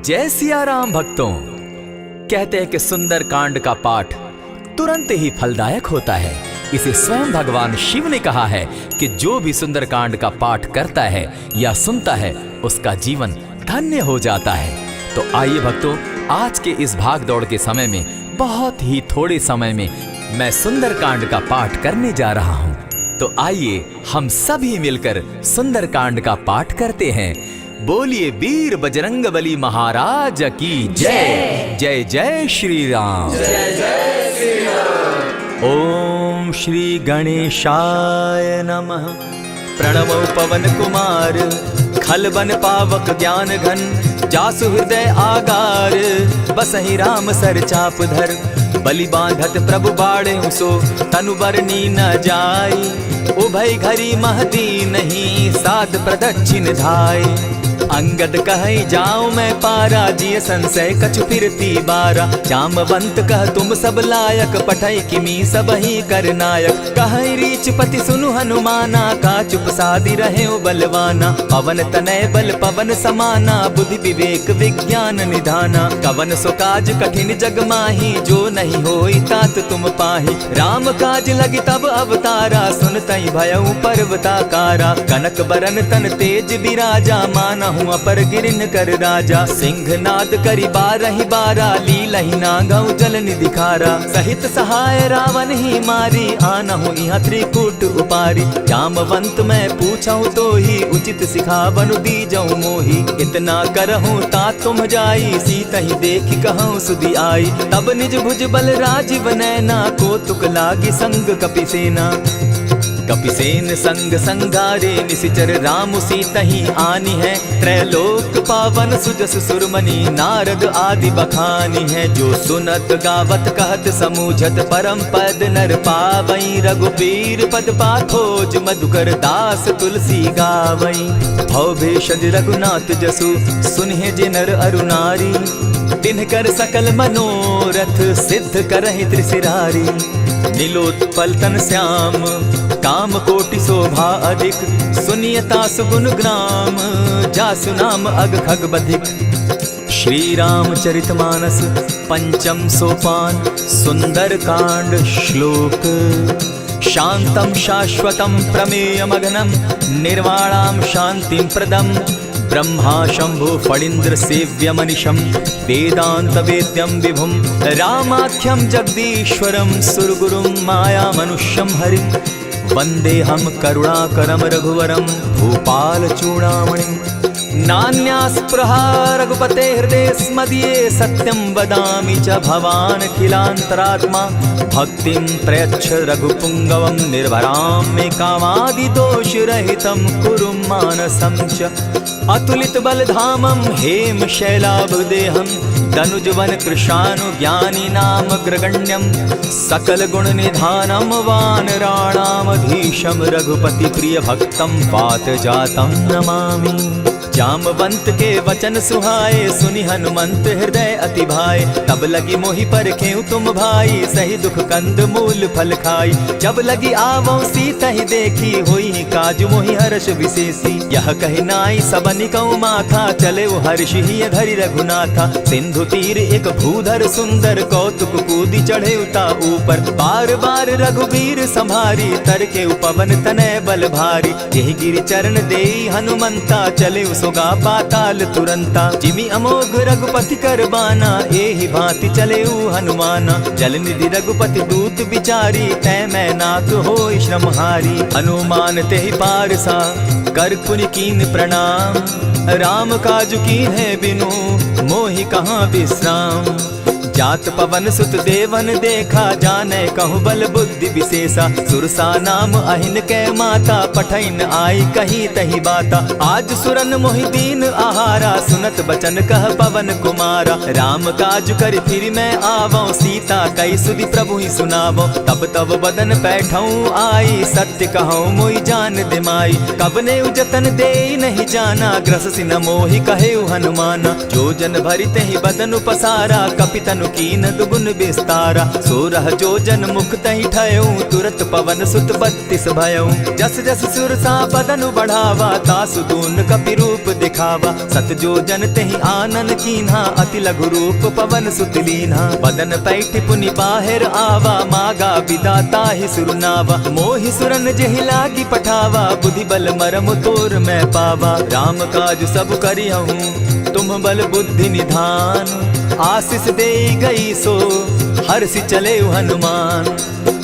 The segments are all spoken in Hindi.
जय सिया राम भक्तों। कहते हैं कि सुंदर कांड का पाठ तुरंत ही फलदायक होता है। इसे स्वयं भगवान शिव ने कहा है कि जो भी सुंदर कांड का पाठ करता है या सुनता है उसका जीवन धन्य हो जाता है। तो आइए भक्तों, आज के इस भाग दौड़ के समय में बहुत ही थोड़े समय में मैं सुंदर कांड का पाठ करने जा रहा हूँ। तो आइए हम सभी मिलकर सुंदर कांड का पाठ करते हैं। बोलिए वीर बजरंगबली महाराज की जय। जय जय श्री राम। जय जय श्री राम। ओम श्री गणेशाय नमः। प्रणवो पवन कुमार खल बन पावक ज्ञान घन जासु हृदय आगार बसहि राम सर चाप धर बलि बांधत प्रभु बाड़े सो तनु बरनी न जाई उभय घरी महदी नहीं साध प्रदक्षिण धाय अंगद कहे जाओ मैं पारा जिय संशय कछु फिरती बारा जामवंत कह तुम सब लायक पठै किमी सब ही कर नायक कहे रीच पति सुनु हनुमाना का चुप सादी रहे बलवाना पवन तनय बल पवन समाना बुद्धि विवेक विज्ञान निधाना कवन सो काज कठिन जग माही जो नहीं होई तात तुम पाही राम काज लगी तब अवतारा सुन तई भयउ पर्वताकारा कनक बरन तन तेज बिराजा माना अपर गिरिन कर राजा सिंह नाद करी बारहि बारा लीलहि नागौ जल निधिखारा सहित सहाय रावण ही मारी आनहु इहाँ त्रिकूट उपारी जामवंत मैं पूछऊं तो ही उचित सिखावनु दीजऊं मोही इतना करहूं ता तुम जाई सीत ही देखी कहूं सुधि आई तब निज भुज बल राजीव नैना को तुक लागी संग कपिसेना कपिसेन संग संगारे निशिचर राम सीतहि आनी है त्रैलोक पावन सुजस सुरमणि नारद आदि बखानी है जो सुनत गावत कहत समूझत परम पद नर पावई रघुबीर पद पाखोज मधुकर दास तुलसी गावई भव भेषज रघुनाथ जसु सुनहि जे नर अरु नारी तिनकर सकल मनोरथ सिद्ध करहि त्रिशिरारी नीलोत्पल तन श्याम काम कोटि शोभा अधिक सुनियता सुगुण ग्राम जासु नाम अग खग बधिक। श्री रामचरितमानस पंचम सोपान सुंदर कांड श्लोक शांतम शाश्वतम प्रमेयमघनम निर्वाणाम शांतिम प्रदम ब्रह्मा शंभु फणीन्द्र सेव्य मनिषम वेदांत वेद्यम विभुम रामाख्यम जगदीश्वरम सुरगुरुम माया मनुष्यम हरिम वंदे हम करुणाकरम रघुवरम भूपाल चूड़ामणिम नान्यास्पृहा रघुपते हृदय स्मदीये सत्यं वदामि च भवान् खिलान्तरात्मा भक्तिं प्रयच्छ रघुपुङ्गवं निर्भरां मे कामादिदोषरहितं कुरु मानसं च अतुलित बलधामं हेम शैलाभदेहं दनुजवन कृशानुज्ञानी नामग्रगण्यं सकल गुण निधानं वानराणामधीशं रघुपति प्रिय भक्तं वात जातं नमामि। जामवंत के वचन सुहाए सुनि हनुमंत हृदय अति भाए तब लगी मोहि परखेउ तुम भाई सही दुख कंद मूल फल खाई जब लगी आवो सीता ही देखी होई काज मोहि हर्ष विशेषी यह कहि नाई सबनि कौ माथा चले वो हर्ष ही धरि रघुनाथा सिंधु तीर एक भूधर सुंदर कौतुक कूदी चढ़े उता ऊपर बार बार रघुवीर संभारी तर के पवन तनय बल भारी यही गिरि चरण देई हनुमंता चले सोगा पाताल तुरंता जिमि अमोघ रघुपति कर बाना एहि भांति चले हनुमाना जल निधि रघुपति दूत बिचारी तै मैं नाथ होई श्रमहारी हनुमान तेहि पारसा कर पुनि कीन प्रणाम राम काज कीन है बिनु मोहि कहाँ विश्राम जात पवन सुत देवन देखा जाने कहु बल बुद्धि विशेषा सुरसा नाम अहिन के माता पठैन आई कही तही बाता आज सुरन मोहि दीन आहारा सुनत बचन कह पवन कुमारा राम काज कर फिर मैं आवो सीता कई सुधि प्रभु ही सुनावो तब तब बदन बैठऊं आई सत्य कहूँ मोहि जान दिमाई कब ने जतन दे नहीं जाना ग्रस सिन मोहि कहे हनुमाना जो जन भरित ही बदन पसारा कपि कपि तनु कीन दुगुन विस्तारा। 16 जोजन मुख तहि ठयऊ, तुरत पवन सुत 32 भयऊ। जस जस सुरसा बदनु बढ़ावा, तासु दून कपि रूप दिखावा। 7 जोजन तेहि आनन कीन्हा, अति लघु रूप पवन सुत लीन्हा। बदन पैठ पुनि बाहिर आवा, मागा विदाता ही सुरनावा। मोहि सुरन जेहि लागी पठावा, बुद्धि बल मरम तोर मैं पावा। राम काज सब करिहूँ, तुम बल बुद्धि निधान। आशीष दे गई सो हर्षि चले हनुमान।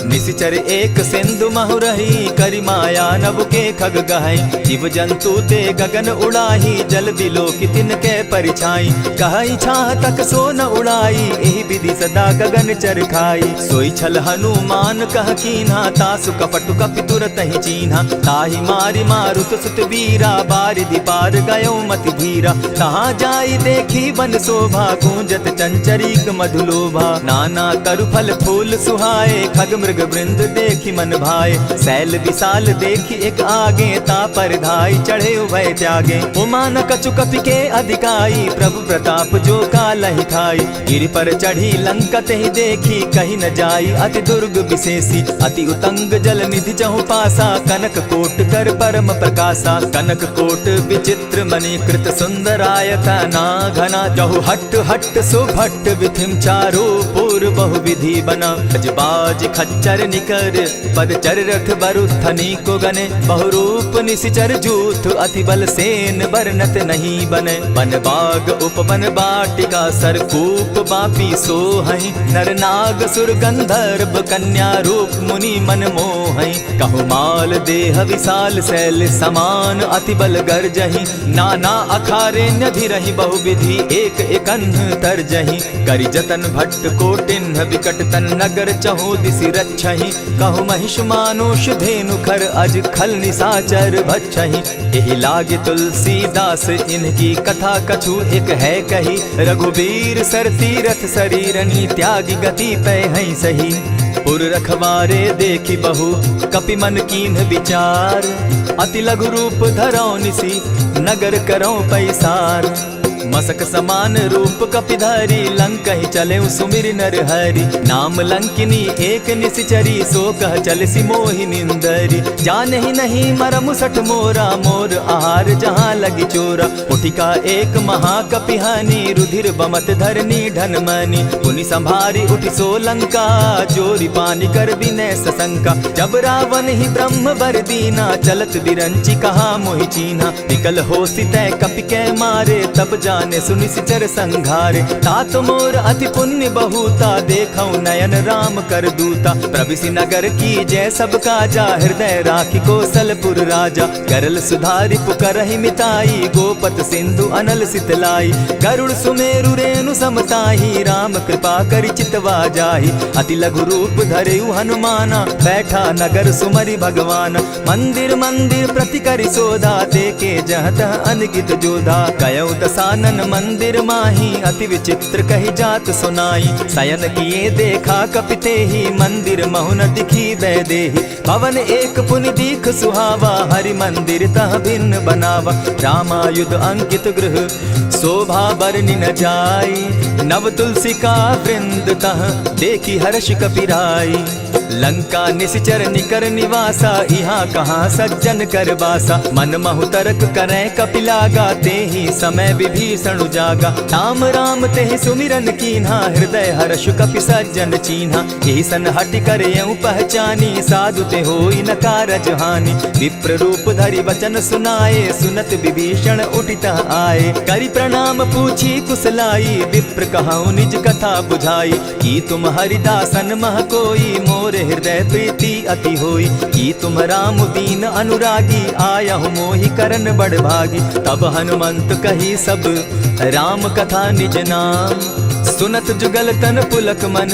निशिचर एक सिंधु महु रही, करि माया नभ के खग गहई। जीव जंतु ते गगन उड़ाही, जल बिलो की तिनके परिछाई। कहई छाह तक सो न उड़ाई, एहि विधि सदा गगन चर खाई। सोई छल हनुमान कह कीन्हा, तासु कपटु कपि तुरत ही चीन्हा। ताहि मारि मारुत सुत वीरा, बारिधि पार गयो मति धीरा। तहाँ जाई देखी बन शोभा, गूंजत चंचरीक मधुलोभा। नाना तरु फल फूल सुहाए, खग मृग वृंद देखी मन भाए। सैल विशाल देखी एक आगे, तापर धाई चढ़े उभय त्यागे। उमान कछु कपि के अधिकाई, प्रभु प्रताप जो कालहि खाई। गिरि पर चढ़ी लंका तेहि देखी, कही न जाई अति दुर्ग विशेषी। अति उतंग जल निधि चहु पासा, कनक कोट कर परम प्रकाशा। कनक कोट विचित्र मणि कृत सुंदरायत ना घना। जहु हट हट सुभट विधिम चारो पूर्व बहु विधि बना। अजबाज खच्चर निकर पद चर रथ बरुथनी को गने। बहुरूप निशिचर जूथ, अति बल सेन बरनत नहीं बने। वन बाग उपवन बाटिका, सरकूप बापी सोहई। नर नाग सुर गंधर्व, कन्या रूप मुनि मन मोहई। कहु माल देह विशाल शैल समान, अति बल गर्जही। नाना अखारे न्यधिरहि बहुविधि, एक एकन्ह तरजही। करि जतन भट्ट कोटिन्ह, विकट तन नगर चहु दिसि रक्षहि। कहु महिष मानुष धेनु खर, अज खल निशाचर भक्षहि। एहि लागे तुलसीदास, इनकी कथा कछु एक है कही। रघुबीर सर तीरथ शरीरनी, त्यागी गति पै हैं सही। पुर रखवारे देखी बहु, कपि मन कीन्ह विचार। अति लघु रूप धरौ निसी, नगर करौ पैसार। मसक समान रूप कपिधारी, लंकहि चले सुमिर नर हरि। नाम लंकिनी एक निशिचरी, सो कह चल सी मोहि निंदरी। जानहि नहीं मरम सठ मोरा, मोर आहार जहाँ लगी चोरा। उठिका एक महाकपिहानी, रुधिर बमत धरनी ढनमनी। पुनि संभारी उठि सो लंका, जोरी पानी कर बिनै सशंका। जब रावण ही ब्रह्म बर दीना, चलत बिरंची कहा मोहि चीन्हा। निकल होसी तै कपि कै मारे, तब जाने सुनिशिचर संघारे। तात मोर अति पुण्य बहुता, देखौ नयन राम कर दूता। प्रविशि नगर की जय सब काजा, हृदय राखी कौशलपुर राजा। करल सुधारि पुकरहि मिताई, गोपत सिंधु अनल सितलाई। गरुड़ सुमेरु रेणु समताही, राम कृपा करि चितवा जाहि। अति लघु रूप धरेउ हनुमाना, बैठा नगर सुमरि भगवान। मंदिर मंदिर प्रति करि सोधा, देखे जह तह अनगित जोधा। कयौ दसानन मंदिर माही, अति विचित्र कही जात सुनाई। शयन किए देखा कपिते ही, मंदिर महु न दिखी वैदेही। भवन एक पुनि दीख सुहावा, हरि मंदिर तह भिन्न बनावा। रामायुध अंकित गृह, शोभा बरनि न जाई। नव तुलसी का वृंद तह, देखी हर्ष कपिराई। लंका निशिचर निकर निवासा, यहाँ कहाँ सज्जन कर बासा। मन महु तरक करै कपिलागा, तेहि समय विभीषण जागा। राम राम तेहि सुमिरन कीन्हा, हृदय हर्ष कपि सज्जन चीन्हा। एहि सन हटि करयउ पहचानी, साधु ते होई न कारज हानि। विप्र रूप धरि वचन सुनाए, सुनत विभीषण उठितः आए। करि प्रणाम पूछी कुशलाई, विप्र कहौ निज कथा बुझाई। की तुम हरिदासन मह कोई, मोर हृदय प्रीति अति होई। की तुम राम दीन अनुरागी, आयहु मोहि करन बड़ भागी। तब हनुमंत कही सब राम कथा निज नाम, सुनत जुगल तन पुलक मन,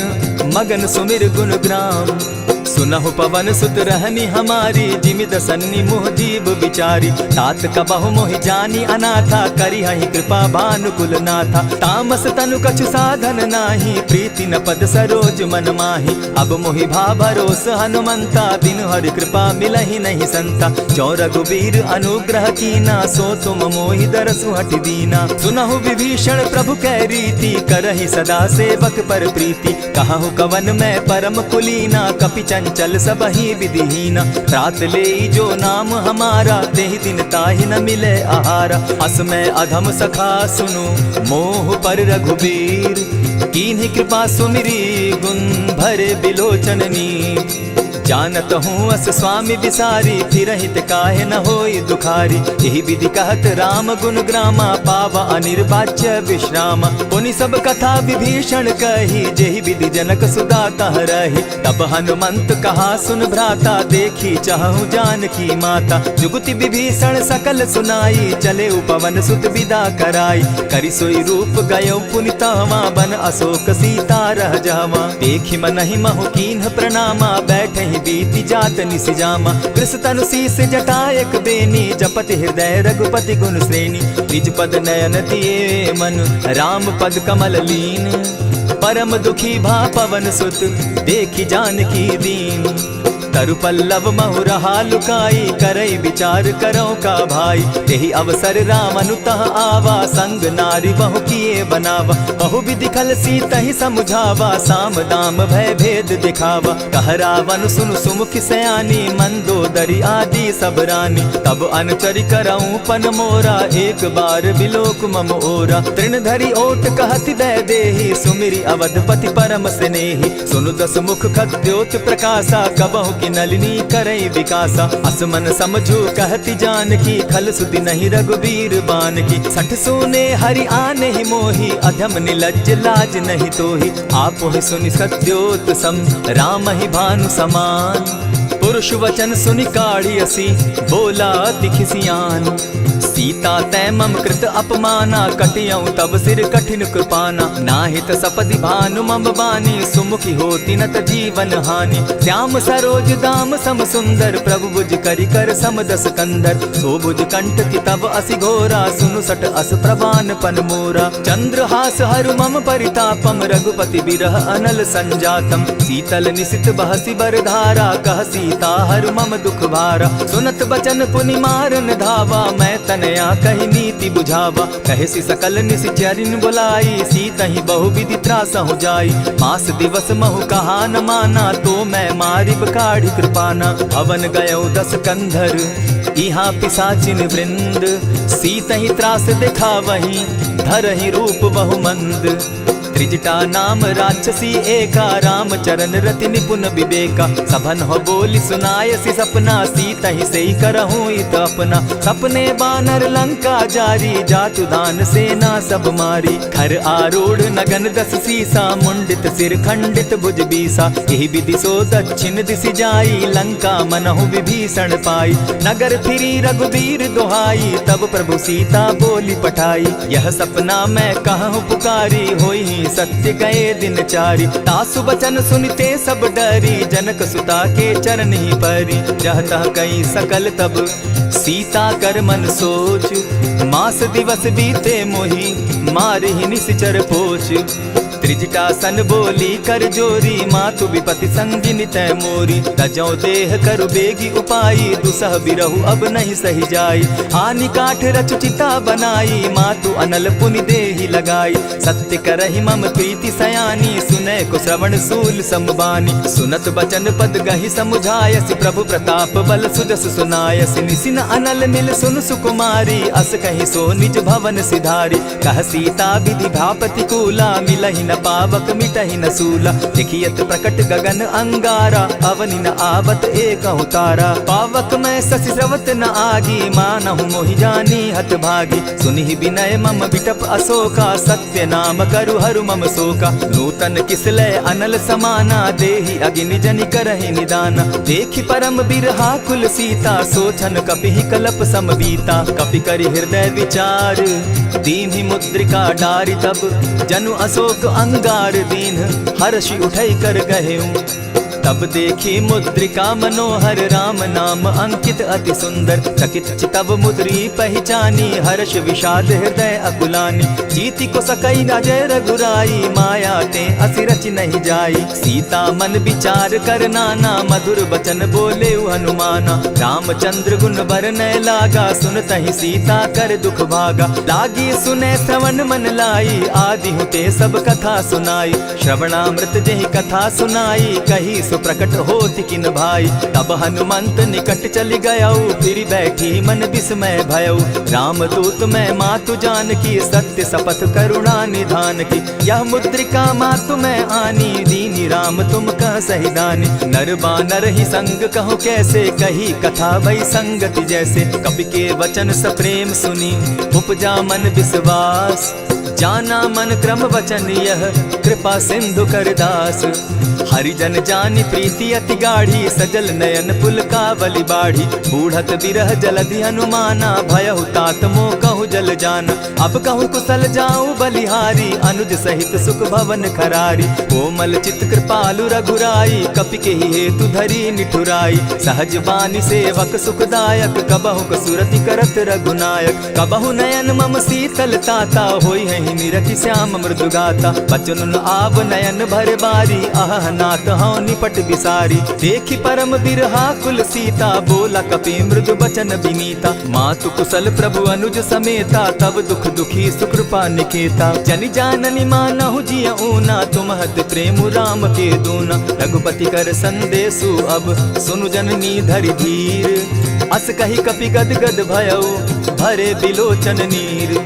मगन सुमिर गुण ग्राम। सुनहु पवन सुत रहनी हमारी, जिमि दसन्नी मोह जीव बिचारी। तात कबहु मोहि जानी अनाथा, करी हहि कृपा भानुकुल नाथा। तामस तनु कछु साधन नाही, प्रीति न पद सरोज मन माही। अब मोहि भा भरोस हनुमंता, बिनु हरि कृपा मिलहि नहीं संता। जो रघुबीर अनुग्रह कीना, सो तुम मोहि दरसु हटि दीना। सुनहु विभीषण प्रभु कै रीति, करहि सदा सेवक पर प्रीति। कहु कवन मैं परम कुलीना, कपि चंचल सबहि विधिहीना। रात ले जो नाम हमारा, तेहि दिन ताहि न मिले आहारा। अस मैं अधम सखा सुनु, मोह पर रघुबीर। कीन्ही कृपा सुमिरी, गुण भरे बिलोचन नीर। जानत हूँ अस स्वामी बिसारी, फिरहित काहे न होई दुखारी। यही विधि कहत राम गुण ग्रामा, पावा अनिर्वाच्य विश्राम। पुनि सब कथा विभीषण कही, जेहि विधि जनक सुता तह रही। तब हनुमंत कहा सुन भ्राता, देखी चाहूँ जानकी माता। जुगति विभीषण सकल सुनाई, चले उपवन सुत विदा कराई। करि सोई रूप गयो पुनि तहवा, बन अशोक सीता रह जावा। देखि मनहि महु कीन्ह प्रणामा, बैठहि बीति जात निसिजामा। कृष तनु शीस जटा एक बेनी, जपति हृदय रघुपति गुण श्रेणी। निज पद नयन दिए मन, राम पद कमल लीन। परम दुखी भा पवन सुत, देखि जानकी दीन। तरु पल्लव महु रहा लुकाई, करई विचार करो का भाई। तेहि अवसर राम अनुतः आवा, संग नारी बहु किए बनावा। बहु विधि खल सीतहि समुझावा, साम दाम भय भेद दिखावा। कह रावण सुनु सुमुखि सयानी, मंदोदरी आदि सब रानी। तब अनुचरि करऊं पन मोरा, एक बार बिलोक मम ओरा। तृण धरि ओट कहति दय देहि, सुमिरि अवधपति परम स्नेही। सुनु दस मुख खद्योत प्रकाशा, कबहु की नलिनी करई विकासा। असमन समझो कहति जानकी, खल सुधि नहीं रघुबीर बान की। सठ सोने हरि आने ही मोही, अधम निलज्ज लाज नहीं तोही। आपो ही सुनि सत्योत सम, राम ही भानु समान। पुरुष वचन सुनि काढ़ियसी, बोला अति खिसियान। सीता तै मम कृत अपमाना, कटियऊं तब सिर कठिन कृपाना। नाहित सपदि भानु मम बानी, सुमुखी होती नत जीवन हानि। श्याम सरोज दाम सम सुंदर, प्रभु भुज करि कर सम दस कंदर। सो भुज कंठ की तब असि घोरा, सुनु सट अस प्रवान पन मोरा। चंद्रहास हरु मम परितापम, रघुपति बिरह अनल संजातम। शीतल निशित बहसी बरधारा, कह सीता हरु मम दुख भारा। सुनत बचन पुनि मारन धावा, मैं तनया कही नीति बुझावा। कहसी सकल निशिचरिन बुलाई, सीतहि बहु विधि त्रास हो जाई। मास दिवस महु कहा न माना, तो मैं मारिब काढ़ी कृपाना। भवन गयो दस कंधर, इहाँ पिशाचिन वृंद। सीतहि त्रास दिखावहि, धरहि रूप बहु मंद। त्रिजटा नाम राक्षसी एका, राम चरण रति निपुण विवेका। सभन हो बोली सुनायसी सपना, सीतहि सेई करहूँ इत अपना। सपने बानर लंका जारी, जातु दान सेना सब मारी। खर आरूढ़ नगन दस सीसा, मुंडित सिर खंडित भुज बीसा। यही विधि सो दक्षिण दिशि जाई, लंका मनहु विभीषण पाई। नगर फिरी रघुबीर दुहाई, तब प्रभु सीता बोली पठाई। यह सपना मैं कहूँ पुकारी, होई सत्य गए दिन चारी। तासु बचन सुनते सब डरी, जनक सुता के चरण ही परी। जहता कई सकल तब सीता कर मन सोच, मास दिवस बीते मोही, मार ही निश्चर पोच। त्रिजटा सन बोली कर जोरी, मातु विपति संगिनी तै मोरी। तजौ देह करु बेगी उपाई, दुसह बिरहु अब नहीं सही जाई। हानि काठ रचु चिता बनाई, मातु अनल पुनि देहि लगाई। सत्य करहि मम प्रीति सयानी, सुनै को श्रवण सूल संबानी। सुनत बचन पद गहि समुझायसि, प्रभु प्रताप बल सुजस सुनायसि। निसिन अनल मिल सुन सुकुमारी, अस कहि सो निज भवन सिधारी। कह सीता विधि भापति कूला, मिलहि न पावक मिटहि न सूला। देखियत प्रकट गगन अंगारा, अवनि न आवत एक तारा। पावक मैं शशि स्रवत न आगी, मानहु मोहि जानी हत भागी। सुनिहि विनय मम बिटप अशोका, सत्य नाम करु हरु मम शोका। नूतन किसलय अनल समाना, देहि अगिनि जनि करहि निदाना। देखि परम बिरहा कुल सीता, सोचन कपिहि कलप समबीता। कपि करि हृदय विचार, दीन्हि मुद्रिका डारि। तब जनु अशोक अंगार दीन, हर्षि उठै कर गहेऊ। तब देखी मुद्रिका मनोहर राम नाम अंकित अति सुंदर। चकित चितव मुद्री पहचानी हर्ष विषाद हृदय अकुलानी। जीति को सकई न जय रघुराई माया ते असि रचि नहीं जाई। सीता मन विचार कर नाना मधुर बचन बोले हनुमाना। रामचंद्र गुण बरनय लागा सुनतहि सीता कर दुख भागा। लागी सुने श्रवण मन लाई आदि होते सब कथा सुनाई। श्रवणामृत जहि कथा सुनाई कही सो प्रकट होति किन भाई। तब हनुमंत निकट चली गयऊ फिर बैठी मन विस्मय भयऊ। रामदूत मैं मातु जान की सत्य शपथ करुणा निधान की। यह मुद्रिका मातु मैं आनी दीनी राम तुम कह सही दानी। नर बानर ही संग कहो कैसे कही कथा भई संगति जैसे। कवि के वचन सप्रेम सुनी उपजा मन विश्वास। जाना मन क्रम वचन यह कृपा सिंधु कर दास। हरिजन जानी प्रीति अति गाढ़ी सजल नयन पुलकावली बाढ़ी। बूढ़त बिरह जलधि हनुमाना भयहु तात मोह कहु जल जाना। अब कहु कुशल जाऊं बलिहारी अनुज सहित सुख भवन खरारी। कोमल चित कृपालु रघुराई कपि के ही हेतु धरी निठुराई। सहज बानी सेवक सुखदायक कबहु कसुरति करत रघुनायक। कबहु नयन मम शीतल ताता होई है निरखि श्याम मृदु गाता। बचन आव नयन भर बारी आह नाथ हौ निपट बिसारी। देखी परम बिरहा कुल सीता बोला कपि मृदु बचन विनीता। मातु कुशल प्रभु अनुज समेता तब दुख दुखी सुकृपा निकेता। जनि जाननि मानहु जिय ऊना तुम हत प्रेम राम के दूना। रघुपति कर संदेशु अब सुनु जननी धरि धीर। अस कही कपि गद गद भयऊ भरे बिलोचन नीर।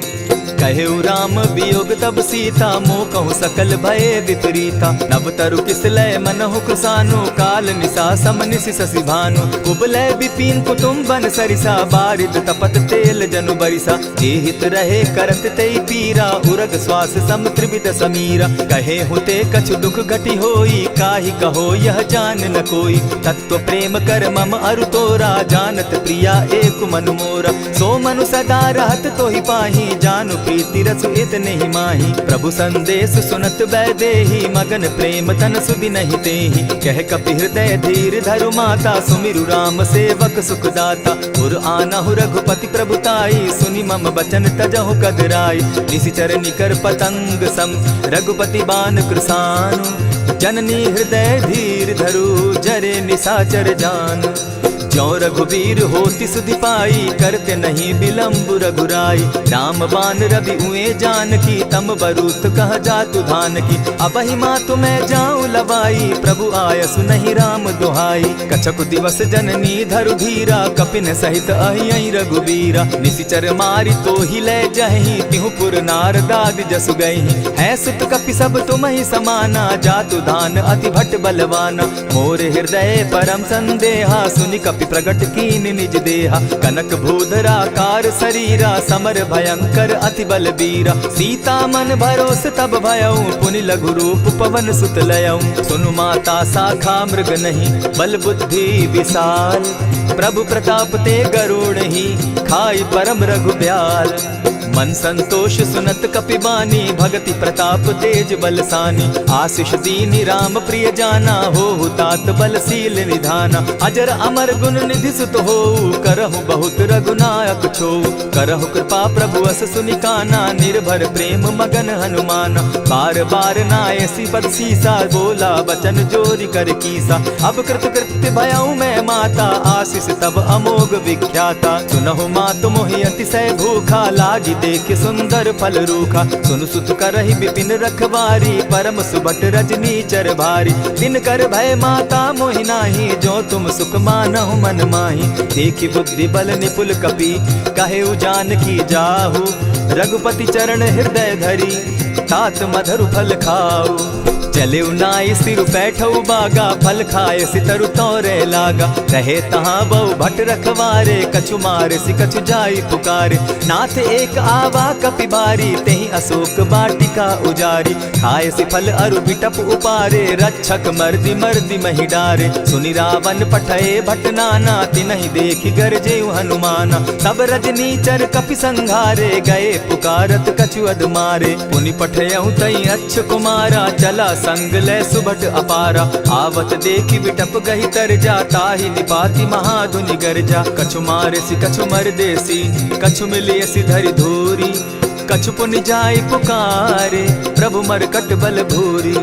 कहेउ राम वियोग तब सीता मोह कहूँ सकल भये विपरीता। नव तरु किसलय मनहु कृसानु काल निशा सम निशि शशि भानु। कुबलय विपिन कुटुम्बन सरिसा बारिद तपत तेल जनु बरिसा। जे हित रहे करत तेई पीरा उरग श्वास सम त्रिविध समीरा। कहे हुते कछु दुख घटी होई काहि कहो यह जान न कोई। तत्व प्रेम कर मम अरु तोरा जानत प्रिया एक मनु मोरा। सो मनु सदा रहत तोहि पाही जानु प्रीति रसु इतने ही माही। प्रभु संदेश सुनत बैदेही मगन प्रेम तन सुधि नहीं तेहि। कह कपि हृदय धीर धरु माता सुमिरु राम सेवक सुखदाता। उर आनहु रघुपति प्रभुताई सुनि मम बचन तजहु कदराई। निशिचर निकर पतंग सम रघुपति बान कृसानु। जननी हृदय धीर धरु जरे निशाचर जान। ज्यों रघुवीर होति सुधि पाई करते नहीं विलम्ब रघुराई। राम बान रवि उए जान की तम बरूत कह जातु धान की। अबहि मातु मैं जाऊं लवाई प्रभु आयसु नहीं राम दुहाई। कछक दिवस जननी धरु धीरा कपिन सहित अहि रघुवीरा। निशिचर मारी तो ही ले जहि तिहु पुर नारदादि जसु गई। है सुत कपि सब तुम ही समाना जातु धान अति भट बलवाना। मोर हृदय परम संदेहा सुनि कपि प्रगट कीन निज देहा। कनक भूधरा कार शरीरा समर भयंकर अति बलबीरा। सीता मन भरोस तब भयऊ पुनि लघु रूप पवन सुत लयऊ। सुनु माता शाखा मृग नहीं बल बुद्धि विशाल। प्रभु प्रताप ते गरुड़ ही खाई परम रघुब्याल। मन संतोष सुनत कपिबानी भगति प्रताप तेज बलसानी। आशीष दीनी राम प्रिय जाना हो तात बलशील निधाना। अजर अमर गुण निधि सुत हो करहु बहुत रघुनायक छो। करहु कृपा प्रभु अस सुनिकाना निर्भर प्रेम मगन हनुमाना। बार बार नायसी पद सीसा बोला बचन जोरी कर कीसा। अब कृत कृत्य भयऊ मैं माता आशीष तब अमोघ विख्याता। सुनहु मातु मोहि अतिशय भूखा लागी देख सुंदर फल रूखा। सुन सुत करहि विपिन रखवारी परम सुबट रजनी चर भारी। दिन कर भय माता मोहि नाही जो तुम सुख मानहु मन माही। देखि बुद्धि बल निपुल कपि कहेउ जानकी जाहु। रघुपति चरण हृदय धरी तात मधुर फल खाऊ। चले नाई सिर बैठऊ बागा फल खाए सितरु तोरे लागा। रहे तहाँ बहु भट रखवारे कछु मारे सि कछु जाई पुकारे। नाथ एक आवा कपि बारी तेहि अशोक बाटिका उजारी। खाए सि फल अरु बिटप उपारे रक्षक मर्दि मर्दि महि डारे। सुनि रावण पठये भट नाना तिनहि देखि गरजे हनुमाना। तब रजनी चर कपि संघारे गए पुकारत कछु अध मारे। पुनि पठयऊ तई अच्छ कुमारा चला संग ले सुभट अपारा। आवत देखी बिटप गही तर जा, ताहि निपाति महाधुनि गर्जा। कछु मारेसी कछु मर देसी, कछु मिलियसी धरि धूरी। कछु पुनि जाई पुकारे, प्रभु मरकट बल भूरी।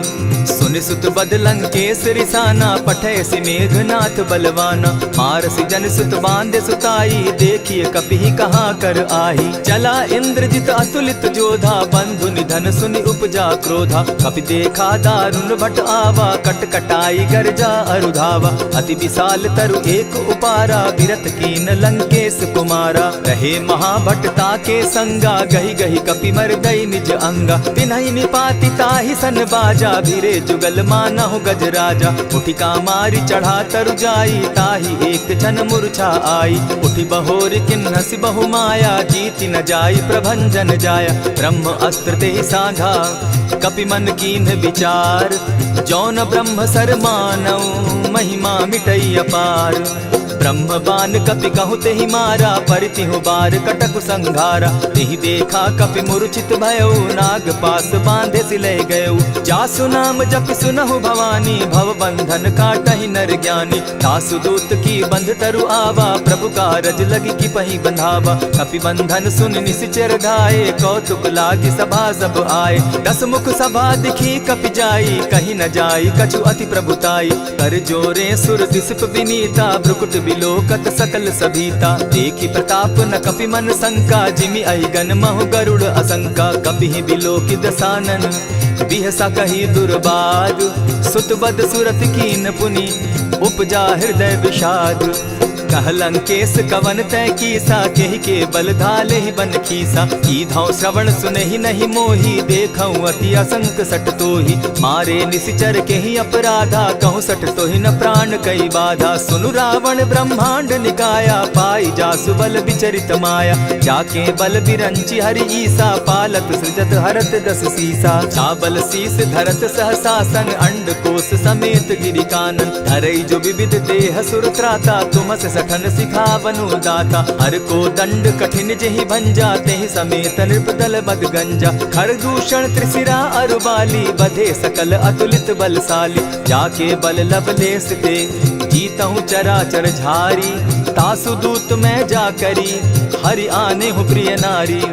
सुनि सुत बद लंकेश रिसाना, पठैसी मेघनाथ बलवाना। मारसी जन सुत बांधे सुताई, देखिए कपि कहाँ कर आही। चला इंद्रजित अतुलित जोधा, बंधु निधन सुनि उपजा क्रोधा। कपि देखा दारुण भट आवा, कट कटाई गर्जा अरुधावा। अति विशाल तरु एक उपारा, बिरत कीन लंकेश कुमारा। रहे महाभटता के संगा, गही गही कपि मर्दई निज अंगा। तिन्हि निपाति ताहि सन बाजा, भीरे जुगल मानहु गजराजा। उठि कामारी चढ़ा तरु जाई, ताहि एक क्षण मूर्छा आई। उठि बहोर किन्हसि बहु माया, जीति न जाई प्रभंजन जाया। ब्रह्म अस्त्र तेहि साधा, कपि मन कीन्ह विचार। जौन ब्रह्म सर मानऊ, महिमा मिटई अपार। ब्रह्म बान कपि कहु तेहि मारा, परितिहु बार कटकु संघारा। तेहि देखा कपि मूर्छित भयउ, नाग पास बांधे सिलय गयउ। जासु नाम जपि सुनहु भवानी, भव बंधन काटहि नर ज्ञानी। तासु दूत की बंध तरु आवा, प्रभु कारज लगी कि पहि बंधावा। कपि बंधन सुन निसिचर धाये, कौतुक लागी सभा सब आए। दस मुख सभा दिखी कपि जाई, कहीं न जाई कछु अति प्रभुताई। कर जोरे सुर दिसप विनीता, भ्रुकुट बिलोकत सकल सभीता। देखी प्रताप न कपि मन शंका, जिमि अहिगन महु गरुड़ असंका। कपि बिलोकि दसानन, बिहसा कही दुर्बाद। सुत बद सुरत कीन पुनि, उपजा हृदय विषाद। कह लंकेश कवन तय कीसा, केहि के बल धाले ही बन खीसा। कीधौ श्रवण सुनहि नहीं मोही, देखऊं अति असंक सट तोही। मारे निसिचर केहि अपराधा, कहूँ सट तोहि न प्राण कई बाधा। सुनु रावण ब्रह्मांड निकाया, पाई जासु बल विचरित माया। जाके बल बिरंची हरि ईसा, पालत सृजत हरत दस सीसा। छाबल शीस धरत सहसासन, अंड कोश समेत गिरि कानन। धरई जो विविध देह सुर त्राता, तुमस सठन सिखावनु दाता। हर को दंड कठिन जेहि भंजा, तेहि समेत नृपदल बद गंजा। खर दूषण त्रिशिरा अरुबाली, बधे सकल अतुलित बलशाली। जाके बल लवलेस ते, जीतहु चराचर झारी। तासु दूत मैं जा करी, हरि आने हूँ प्रिय नारी।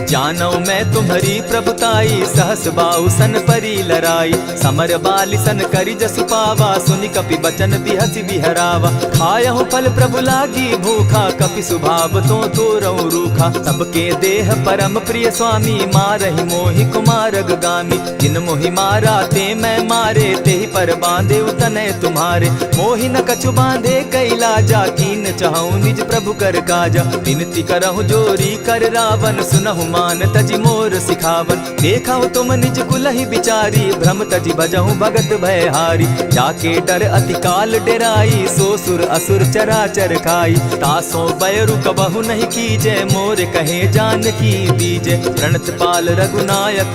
जानौ मैं तुम्हारी प्रभुताई, सहस बाऊ सन परी लराई। समर बाली सन करी जसु पावा, सुनि कपि बचन बिहसि बिहरावा। खायहु फल प्रभु लागी भूखा, कपि सुभाव तो तोरऊ रूखा। सबके देह परम प्रिय स्वामी, मारहि मोहि कुमारग गामी। जिन मोहि मारा ते मैं मारे, तेहि पर बांधे उतने तुम्हारे। मोहि न कछु बांधे कैलाजा, कीन चहु निज प्रभु कर काजा। विनती करहु जोरी कर रावण, सुनहु मान तजि मोर सिखावन। देखहु तुम निज कुलहि बिचारी, भ्रम तजि भजहु भगत भयहारी। जाके डर अति काल डेराई, सो सुर असुर चराचर खाई। तासो बैरु कबहु नहीं कीजे, मोर कहे जानकी दीजे। प्रणत पाल रघुनायक,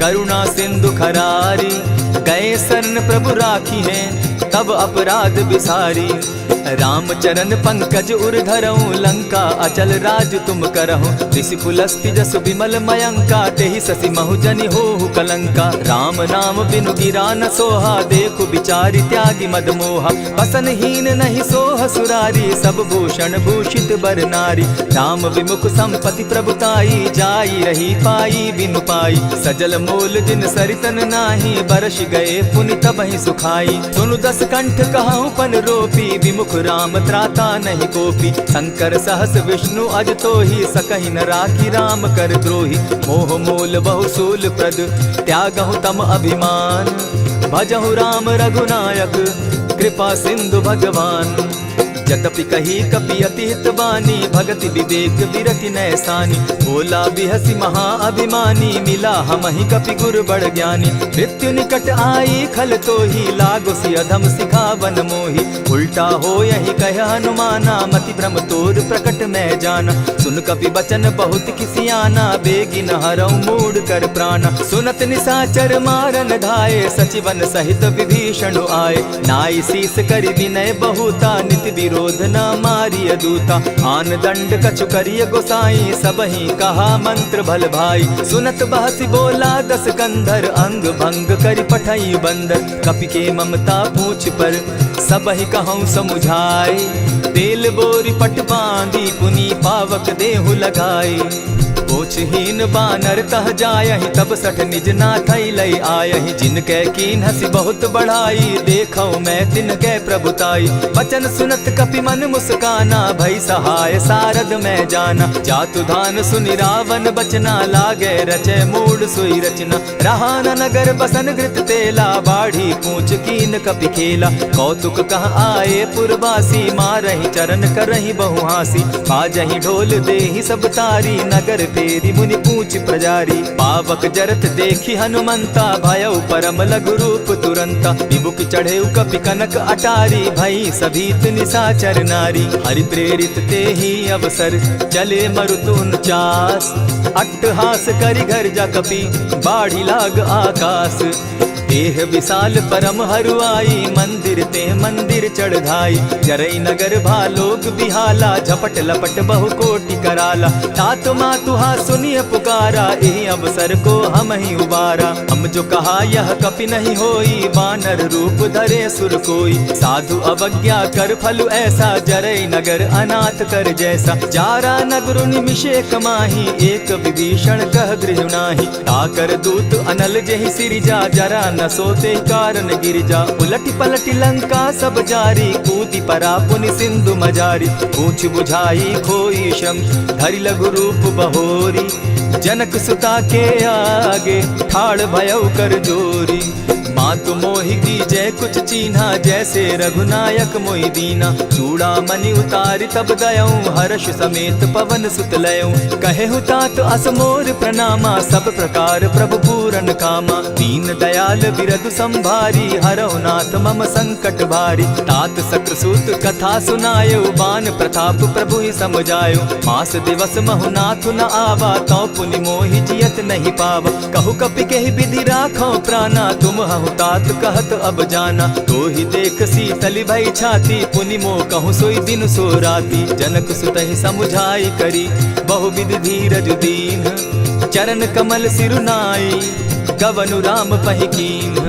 करुणा सिंधु खरारी। गए शरण प्रभु राखी हैं, तब अपराध बिसारी। राम चरण पंकज उर धरऊं, लंका अचल राज तुम करहूं। ऋषि पुलस्ति जस विमल मयंका, तेहि ससि महु जनि होहु कलंका। राम नाम बिनु गिरा न सोहा, देखु बिचारी त्यागी मद मोहा। बसन हीन नहीं सोह सुरारी, सब भूषण भूषित बर नारी। राम विमुख संपति प्रभुताई, जाई रही पाई बिनु पाई। सजल मोल जिन सरितन नाही, बरस गए पुनि तबहि सुखाई। सुनु दस कंठ कहूँ पन रोपी, विमुख राम त्राता नहीं कोपी। शंकर सहस विष्णु अज तो ही, सकहि न राखी राम कर द्रोही। मोह मूल बहु सूल प्रद, त्यागहु तम अभिमान। भजहु राम रघुनायक, कृपा सिंधु भगवान। यद्यपि कही कपि अति हितवानी, भगति विवेक विरति नैसानी। बोला बिहसी महा अभिमानी, मिला हमहि कपि गुर बड़ ज्ञानी। मृत्यु निकट आई खल तो ही, लागो सि अधम सिखावन मोही। उल्टा हो यही कह हनुमाना, मति भ्रम तोर प्रकट मैं जाना। सुन कपि बचन बहुत किसियाना, बेगी न हरऊ मूड कर प्राणा। सुनत निसाचर मारन धाये, सचिवन सहित विभीषण आए। नाई शीस करि विनय बहुता, नित विरो क्रोध न मारिय दूता। आन दंड कछु करिय गोसाई, सबहि कहा मंत्र भल भाई। सुनत बहसी बोला दस कंधर, अंग भंग करि पठई बंदर। कपि के ममता पूछ पर, सबहि कहूँ समुझाए। तेल बोरी पट बांधी, पुनि पावक देहु लगाई। पोछहीन बानर तह जायहि, तब सठ निज नाथई लई आयहि। जिनके कीन हसी बहुत बढ़ाई, देखौ मैं तिनके प्रभुताई। वचन सुनत कपि मन मुस्काना, भई सहाय सारद मैं जाना। जातु धान सुनि रावण बचना, लागे रचे मूड सोई रचना। रहा न नगर बसन घृत तेला, बाढ़ी पूछ कीन कपि खेला। कौतुक कह आए पुरवासी, मारहि चरण करहि बहु हासी। बाजहि ढोल देहि सब तारी, नगर तेरी मुनि पूछ प्रजारी। पावक जरत देखी हनुमंता, भयउ परम लघु रूप तुरंता। विमुख चढ़े कपि कनक अटारी, भई सभीत निशाचर नारी। हरि प्रेरित ते ही अवसर, चले मरुत 49। अट्टहास करि घर जा कपि, बाढ़ी लाग आकाश। देह विशाल परम हरुआई, मंदिर ते मंदिर चढ़ाई। जरई नगर भालोग बिहाला, झपट लपट बहु कोटि कराला। तात मातुहा सुनिय पुकारा, एहि अवसर को हम ही उबारा। हम जो कहा यह कपि नहीं होई, बानर रूप धरे सुर कोई। साधु अवज्ञा कर फल ऐसा, जरई नगर अनाथ कर जैसा। जारा नगर निमिषे कमाही, एक विभीषण कह गृह नाही। ताकर दूत अनल जेहि सिरिजा, जरा न सोते कारण गिरिजा। उलटी पलटी लंका सब जारी, कूदी परा पुनि सिंधु मजारी। पूछ बुझाई खोई श्रम, धरि लघु रूप बहोरी। जनक सुता के आगे, ठाड़ भयउ कर जोरी। मातु मोहि दीजै कुछ चीन्हा, जैसे रघुनायक मोहि दीना। चूड़ा मणि उतारि तब दयऊँ, हर्ष समेत पवन सुत लयऊँ। कहे तात असमोर प्रणामा, सब प्रकार प्रभु पूरन कामा। दीन दयाल बिरदु संभारी, हरौ नाथ मम संकट भारी। तात सक्रसूत कथा सुनायो, बान प्रताप प्रभु ही समझायो। मास दिवस महु नाथ न आवा, तौ पुनि मोहि जियत नहीं पावा। कहु कपि केहि विधि राखो प्राणा, तुम हहु तात कहत अब जाना। तो ही देख शीतल भई छाती, पुनि मो कहूँ सोई दिन सो राती। जनक सुतहि समुझाई करी, बहुविधि धीरज दीन। चरण कमल सिरुनाई, गवनु राम पहि कीन।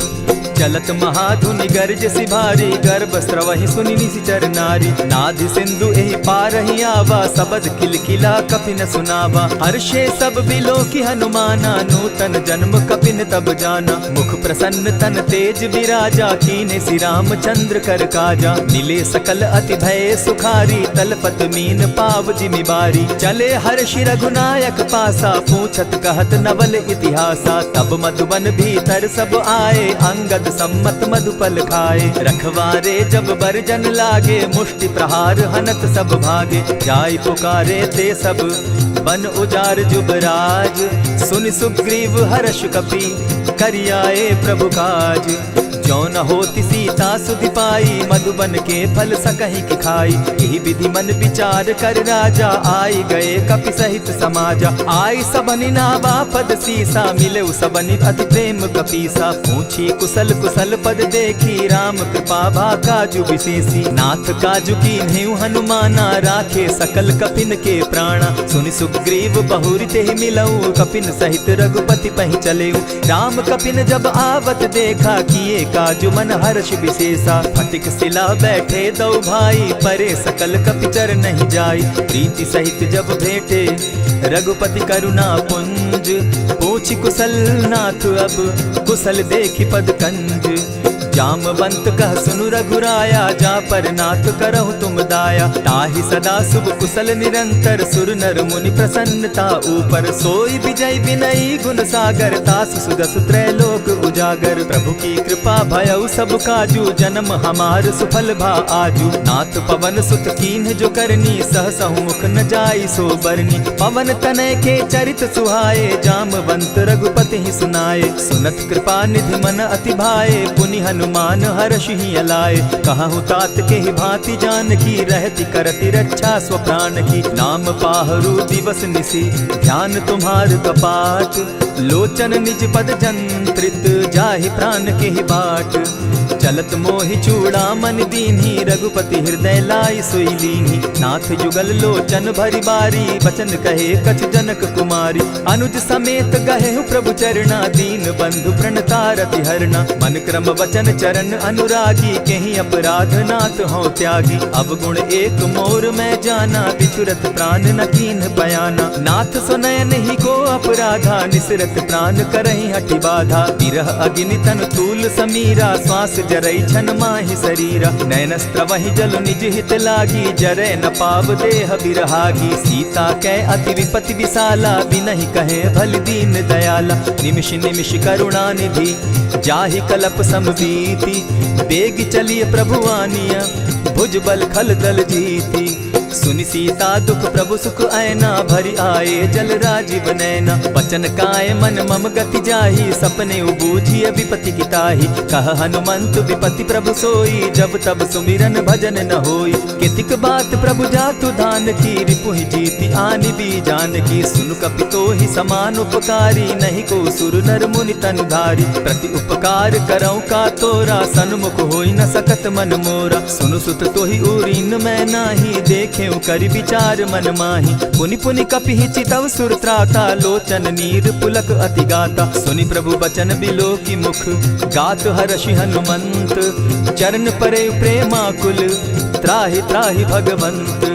चलत महाधुनि गर्ज सिभारी, गर्भ स्रवहि सुनि निशिचर नारी। नाधि सिंधु एहि पारहि आवा, सबद किलकिला कपि न सुनावा। हर्षे सब बिलोकि हनुमाना, नूतन जन्म कपिन तब जाना। मुख प्रसन्न तन तेज विराजा, कीने श्री रामचंद्र कर काजा। मिले सकल अति भय सुखारी, तलपत मीन पाव जिमि बारी। चले हर्षि रघुनायक पासा, पूछत कहत नवल इतिहासा। तब मधुबन भीतर सब आए, अंगद सम्मत मधुपल खाए। रखवारे जब बरजन लागे, मुष्टि प्रहार हनत सब भागे। जाय पुकारे ते सब, बन उजार जुबराज। सुनि सुग्रीव हर्ष कपि, करियाए प्रभु काज। जो न होती सीता सुधि पाई, मधुबन के फल सकहि की खाई। यही विधि मन विचार कर राजा, आई गए कपि सहित समाजा। आई सबनि नावा पद सीसा, मिले सबनि अति प्रेम कपीसा। पूछी कुशल कुशल पद देखी, राम कृपा भा काजु विशेषी। नाथ काजु कीन्हेउ हनुमाना, राखे सकल कपिन के प्राणा। सुनि सुग्रीव बहुरि तेहि मिलऊ, कपिन सहित रघुपति पहि चलेऊ। राम कपिन जब आवत देखा, किए काजु मन हर्ष विशेषा। फटिक सिला बैठे दो भाई, परे सकल कपिचर नहीं जाई। प्रीति सहित जब भेटे, रघुपति करुणा पुंज। पूछ कुशल नाथ अब, कुशल देखि पद कंज। जामवंत कह सुनु रघुराया, जा पर नाथ करहु तुम दाया। ताहि सदा शुभ कुशल निरंतर, सुर नर मुनि प्रसन्नता ऊपर। सोई विजय विनयी गुण सागर, तास सुदस त्रैलोक उजागर। प्रभु की कृपा भयउ सब काजू, जन्म हमार सुफल भा आजू। नाथ पवन सुत कीन्ह जो करनी, सहसहु मुख न जाई सो बरनी। पवन तनय के चरित सुहाए, जामवंत रघुपति ही सुनाए। सुनत कृपा निधि मन अति भाए, पुनि हनुमान हर्ष ही अलाए। कहूँ तात के ही भांति जान की, रहती करती रक्षा स्व प्राण की। नाम पाहरु दिवस निसी, ध्यान तुम्हार कपाट। लोचन निज पद जंत्रित, जाहि प्राण के ही बाट। चलत मोहि चूड़ामन दीन्ही, रघुपति हृदय लाई सोई लीन्ही। नाथ जुगल लोचन भरी बारी, बचन कहे कछ जनक कुमारी। अनुज समेत गहे प्रभु चरणा, दीन बंधु प्रणतारति हरना। मन क्रम वचन चरण अनुरागी, कहीं अपराध नाथ हो त्यागी। अब गुण एक मोर में जाना, बिछुरत प्राण न कीन्ह बयाना। नाथ सुनयन ही को अपराधा, निसरत प्राण करहि हठि बाधा। विरह अग्नि तन तूल समीरा, श्वास जरई छन माहि शरीरा। नैनस्त्र वही जल निज हित लागी, जरै न पाव देह बिरहागी। सीता कै अति विपति विशाला, बिनहि कहे भल दीन दयाला। निमिष निमिष करुणा निधि, जाहि कलप समबीति। बेग चलिए प्रभु आनिया, भुज बल खल दल जीती। सुनि सीता दुख प्रभु सुख ऐना, भरी आए जल राजीव नैना। बचन काय मन मम गति जाहि, सपने बूझिय विपति की ताहि। कह हनुमंत विपति प्रभु सोई, जब तब सुमिरन भजन न होई। कितिक बात प्रभु जातु धान की, रिपुहि जीति आनि भी जान की। सुन कपितो ही समान उपकारी, नहीं को सुर नर मुनि तनु धारी। प्रति उपकार करौ का तोरा, सन्मुख होई न सकत मन मोरा। सुनु सुत तोहि उरीन मैं नाही, देखे करि विचार मन माही। पुनि पुनि कपिहि चितव सुर त्राता, लोचन नीर पुलक अति गाता। सुनि प्रभु बचन बिलो की मुख, गात हर्षि हनुमंत। चरण परे प्रेमाकुल, त्राहि त्राहि भगवंत।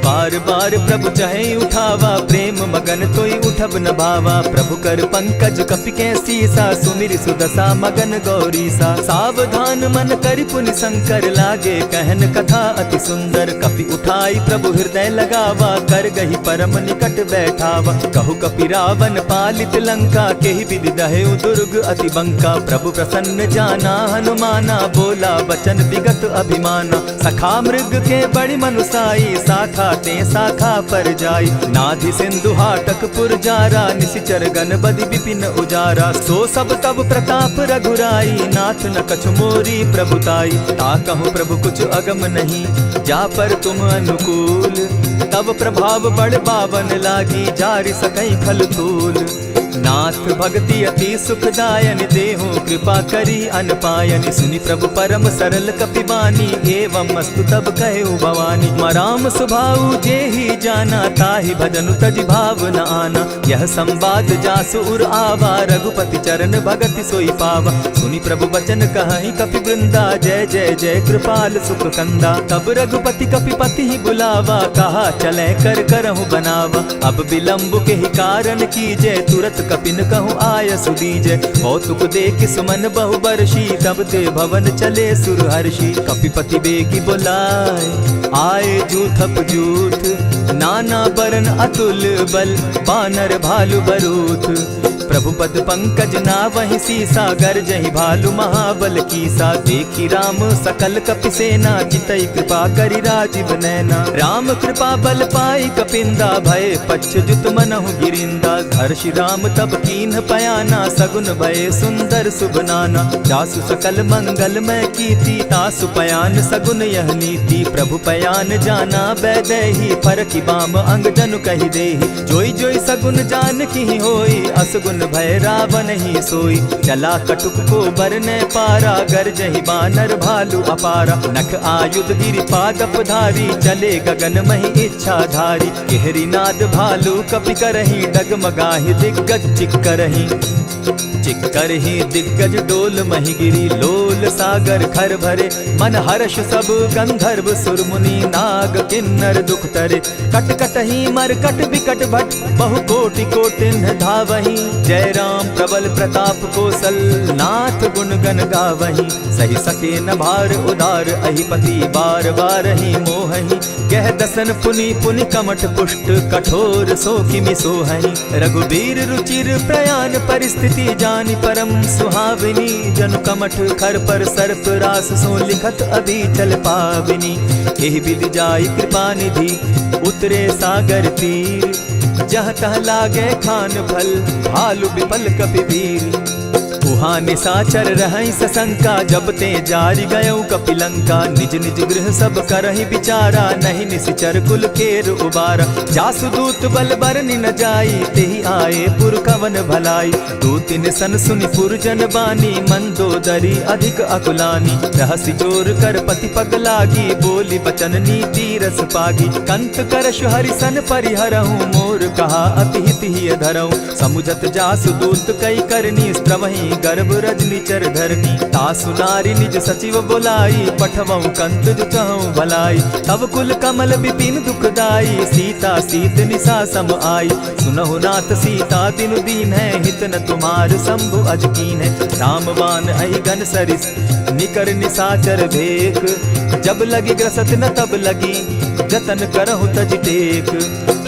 बार बार प्रभु चाहे उठावा, प्रेम मगन तोई उठब न भावा। प्रभु कर पंकज कपि के सीसा, सुमिर सुदशा मगन गौरीसा। सावधान मन करि पुनि शंकर, लागे कहन कथा अति सुंदर। कपि उठाई प्रभु हृदय लगावा, कर गही परम निकट बैठावा। कहु कपि रावण पालित लंका, केहि विधि दहेउ दुर्ग अति बंका। प्रभु प्रसन्न जाना हनुमाना, बोला बचन विगत अभिमाना। सखा मृग के बड़ी मनुसाई, साखा ते शाखा पर जाई। नाधि सिंधु हाटक पुर जारा, निशिचर गण बदि विपिन उजारा। सो सब तब प्रताप रघुराई, नाथ न कछु मोरी प्रभुताई। ताकहु प्रभु कुछ अगम नहीं, जा पर तुम अनुकूल। तब प्रभाव बड़ बावन लागी, जारि सकई खल तूल। नाथ भक्ति अति सुखदायन, देहु कृपा करी अनपायन। सुनि प्रभु परम सरल कपिबानी, एवं मस्तु तब कहु भवानी। मराम सुभाऊ जेहि जाना, ताहि भजनु तजि भाव न आना। यह संवाद जासु उर आवा, रघुपति चरण भगति सोई पावा। सुनि प्रभु बचन कहहि कपि वृंदा, जय जय जय कृपाल सुख कंदा। तब रघुपति कपिपति ही बुलावा, कहा चले कर करहु बनावा। अब विलंब के ही कारण कीजय, तुरत कपिन कहूँ आय सुदीजय। कौतुक देख सुमन बहु बरसी, तब ते भवन चले सुर हर्षि। कपिपति बेगी बुलाए, आए जूथप जूथ। नाना बरन अतुल बल, बानर भालु बरूथ। प्रभु पद पंकज ना वही सीसा, गर्जहि भालु महाबल कीसा। देखी राम सकल कपि सेना, चितई कृपा करि राजीव नैना। राम कृपा बल पाई कपिंदा, भय पच्युत मनहु गिरिंदा। हर्षि राम तब कीन्ह पयाना, सगुन भय सुंदर शुभ नाना। जासु सकल मंगलमय कीर्ति, तासु पयान सगुन यह नीति। प्रभु पयान जाना बैदेही, फरकि बाम अंग जनु कहि देहि। जोई जोई सगुन जान की होई, असगुन भय रावण ही सोई। चला कटुक को बरने पारा, गरजहि बानर भालु अपारा। नख आयुध गिरिपादप धारी, चले गगन महि इच्छा धारी। केहरी नाद भालु कपि करहि, डगमगाहि दिग्गज चिक्करहि। चिक्करहि दिग्गज डोल महि गिरी, लोल सागर खर भरे। मन हर्ष सब गंधर्व सुर मुनि, नाग किन्नर दुख तरे। कट कटहि मरकट विकट भट, बहु कोटि कोटिन्ह धावहि। जय राम प्रबल प्रताप कौशल, नाथ गुण गण गावहि। सही सके न भार उदार, अहिपति बार बार ही मोहहि। कह दसन पुनि पुनि कमठ पुष्ट, कठोर सो किमि सोहहि। रघुबीर रुचिर प्रयाण परिस्थिति, जानि परम सुहाविनी। जनु कमठ खर पर सर्प रास, सो लिखत अभी चल पाविनी। एहि विधि जाई कृपा निधि, उतरे सागर तीर। जह तह लागे खान फल, भालु विपल कपि वीर। उहाँ निशाचर रहै सशंका, जब ते जारि गयौ कपिलंका। निज निज गृह सब करहि विचारा, नहीं निशिचर कुल केर उबारा। जासुदूत बल बरनि न जाई, तेहि आए पुर कवन भलाई। दो तीन सन सुनि पुरजन बानी, मंदोदरी अधिक अकुलानी। रहसि जोर कर पति पग लागी, बोली बचन नीति रस पागी। कंत करश हरिसन परिहरहूँ, मोर कहा अति हित ही धरऊँ। समुझत जासुदूत कई करनी, स्त्रमहि गर्भ रजनी चर धरनी। तासु नारी निज सचिव बोलाई, पठवऊँ कंत जो चहऊँ भलाई। तब कुल कमल विपिन दुखदाई, सीता सीत निशा सम आई। सुनहु नाथ सीता दिनु दीन है, हित न तुम्हार शंभु अजकीन है। रामबान अहि घन सरिस, निकर निशाचर भेक। जब लगी ग्रसत न तब लगी, जतन करहु तज टेक।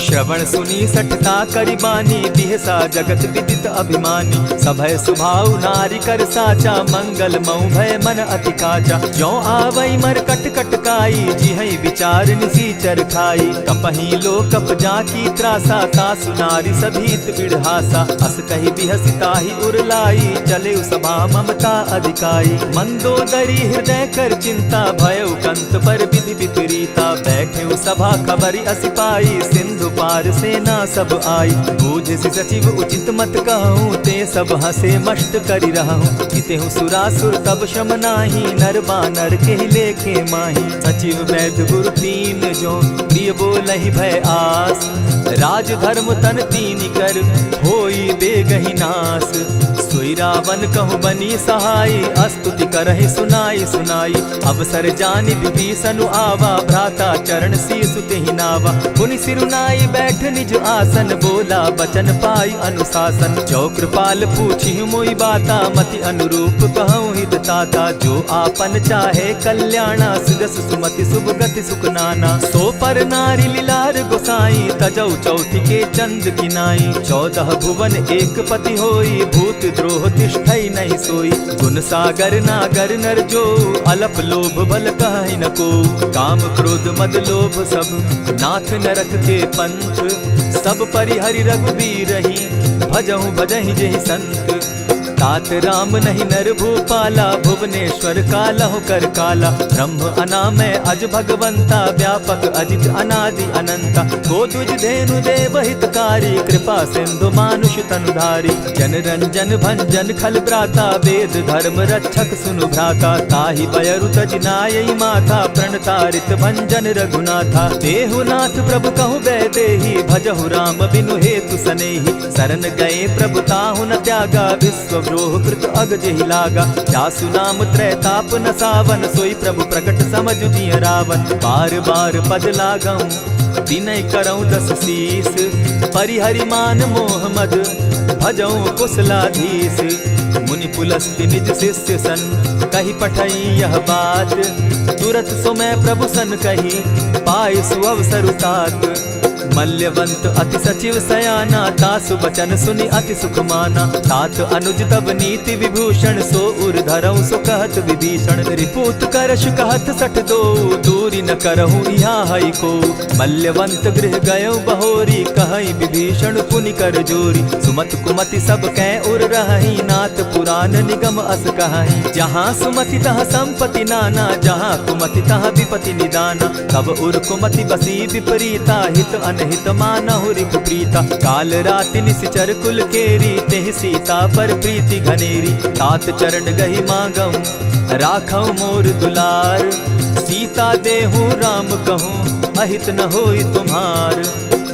श्रवण सुनी सठता करिबानी, बिहसा जगत विदित अभिमानी। सभय सुभाव नारी कर साचा, मंगल मऊ भय मन अति काचा। जो आवई मर कट कट काई, जिहै विचार निसीचर खाई। कपहि लो कप जाकी त्रासा, तासु नारी सभीत बिढ़ासा। अस कहि बिहसिताहि उरलाई, चले सभा ममता अधिकाई। मंदोदरी हृदय कर चिंता, भयउ कंत पर विधि विपरीता। बैठे सभा खबरि असी पाई, सिंधु पार सेना सब आई। बूझसि सचिव उचित मत कहूँ, ते सब हसे मष्ट करि रहूँ। जितेहु सुरासुर तब श्रम नाही, नर बानर के लेखे माही। सचिव वैद्य गुरु तीन जो, प्रिय बोलहि भय आस। राज धर्म तन तीन कर, होई बेगहि नास। सोई रावण कहु बनी सहाय, स्तुति करहि सुनाई सुनाई। अवसर जानि विभीषण आवा, भ्राता चरण शीस तेहि नावा। पुनि सिरुनाई बैठ निज आसन, बोला बचन पाई अनुशासन। जो कृपाल पूछि मोई बाता, मति अनुरूप कहूँ हित ताता। जो आपन चाहे कल्याणा, सुजस सुमति शुभ गति सुख नाना। सो पर नारी लीलार गोसाई, तजौ चौथि के चंद किनाई। 14 भुवन एक पति होई, भूत द्रोह तिष्ठै नहीं सोई। गुण सागर नागर नर जो, अलप लोभ बल कहै न को। काम क्रोध मद लोभ सब, नाथ नरक के पंथ। सब परिहरि रघुबीरहि, भजहु भजहि जेहि संत। तात राम नहीं नर भूपाला, भुवनेश्वर कालहु कर काला। ब्रह्म अनामय अज भगवंता, व्यापक अजित अनादि अनंता। गोद्विज धेनु देव हितकारी, कृपा सिंधु मानुष तनुधारी। जन रंजन भंजन खल भ्राता, वेद धर्म रक्षक सुनु भ्राता। ताहि बयरु तज नायई माथा, प्रणतारित भंजन रघुनाथा। देहु नाथ प्रभु कहु बैदेही, भजहु राम बिनु हेतु सनेही। शरण गए प्रभु ताहु न त्यागा, विश्व द्रोह कृत अग जेहि लागा। जासु नाम त्रैताप न सावन, सोई प्रभु प्रकट समझ दिय रावण। बार बार पद लागऊं, विनय करऊं 10 शीस। परिहरि मान मोह मद, भजऊं कुशलाधीश। मुनि पुलस्ति निज शिष्य सन, कही पठई यह बात। तुरत सो मैं प्रभु सन कही, पाए सुअवसर तात। मल्यवंत अति सचिव सयाना, तासु बचन सुनि अति सुख माना। तात अनुज तब नीति विभूषण, सो उर धरऊं सो कहत विभीषण। रिपुत करश कहत सठ दो, दूरी न करहूँ यहाँ हई को। मल्यवंत गृह गयो बहोरी, कहई विभीषण पुनि कर जोरी। सुमत कुमति सब कै उर रहई, नाथ पुराण निगम अस कहई। जहाँ सुमति तहाँ संपत्ति नाना, जहाँ कुमति तहाँ विपति निदाना। तब उर कुमति बसी विपरीता, हित अनहित मानहु रिपु प्रीता। काल राति निशिचर कुल केरी, तेहि सीता पर प्रीति घनेरी। तात चरण गहि मांगऊं, राखऊं मोर दुलार। सीता देहूं राम कहूं, अहित न होई तुम्हार।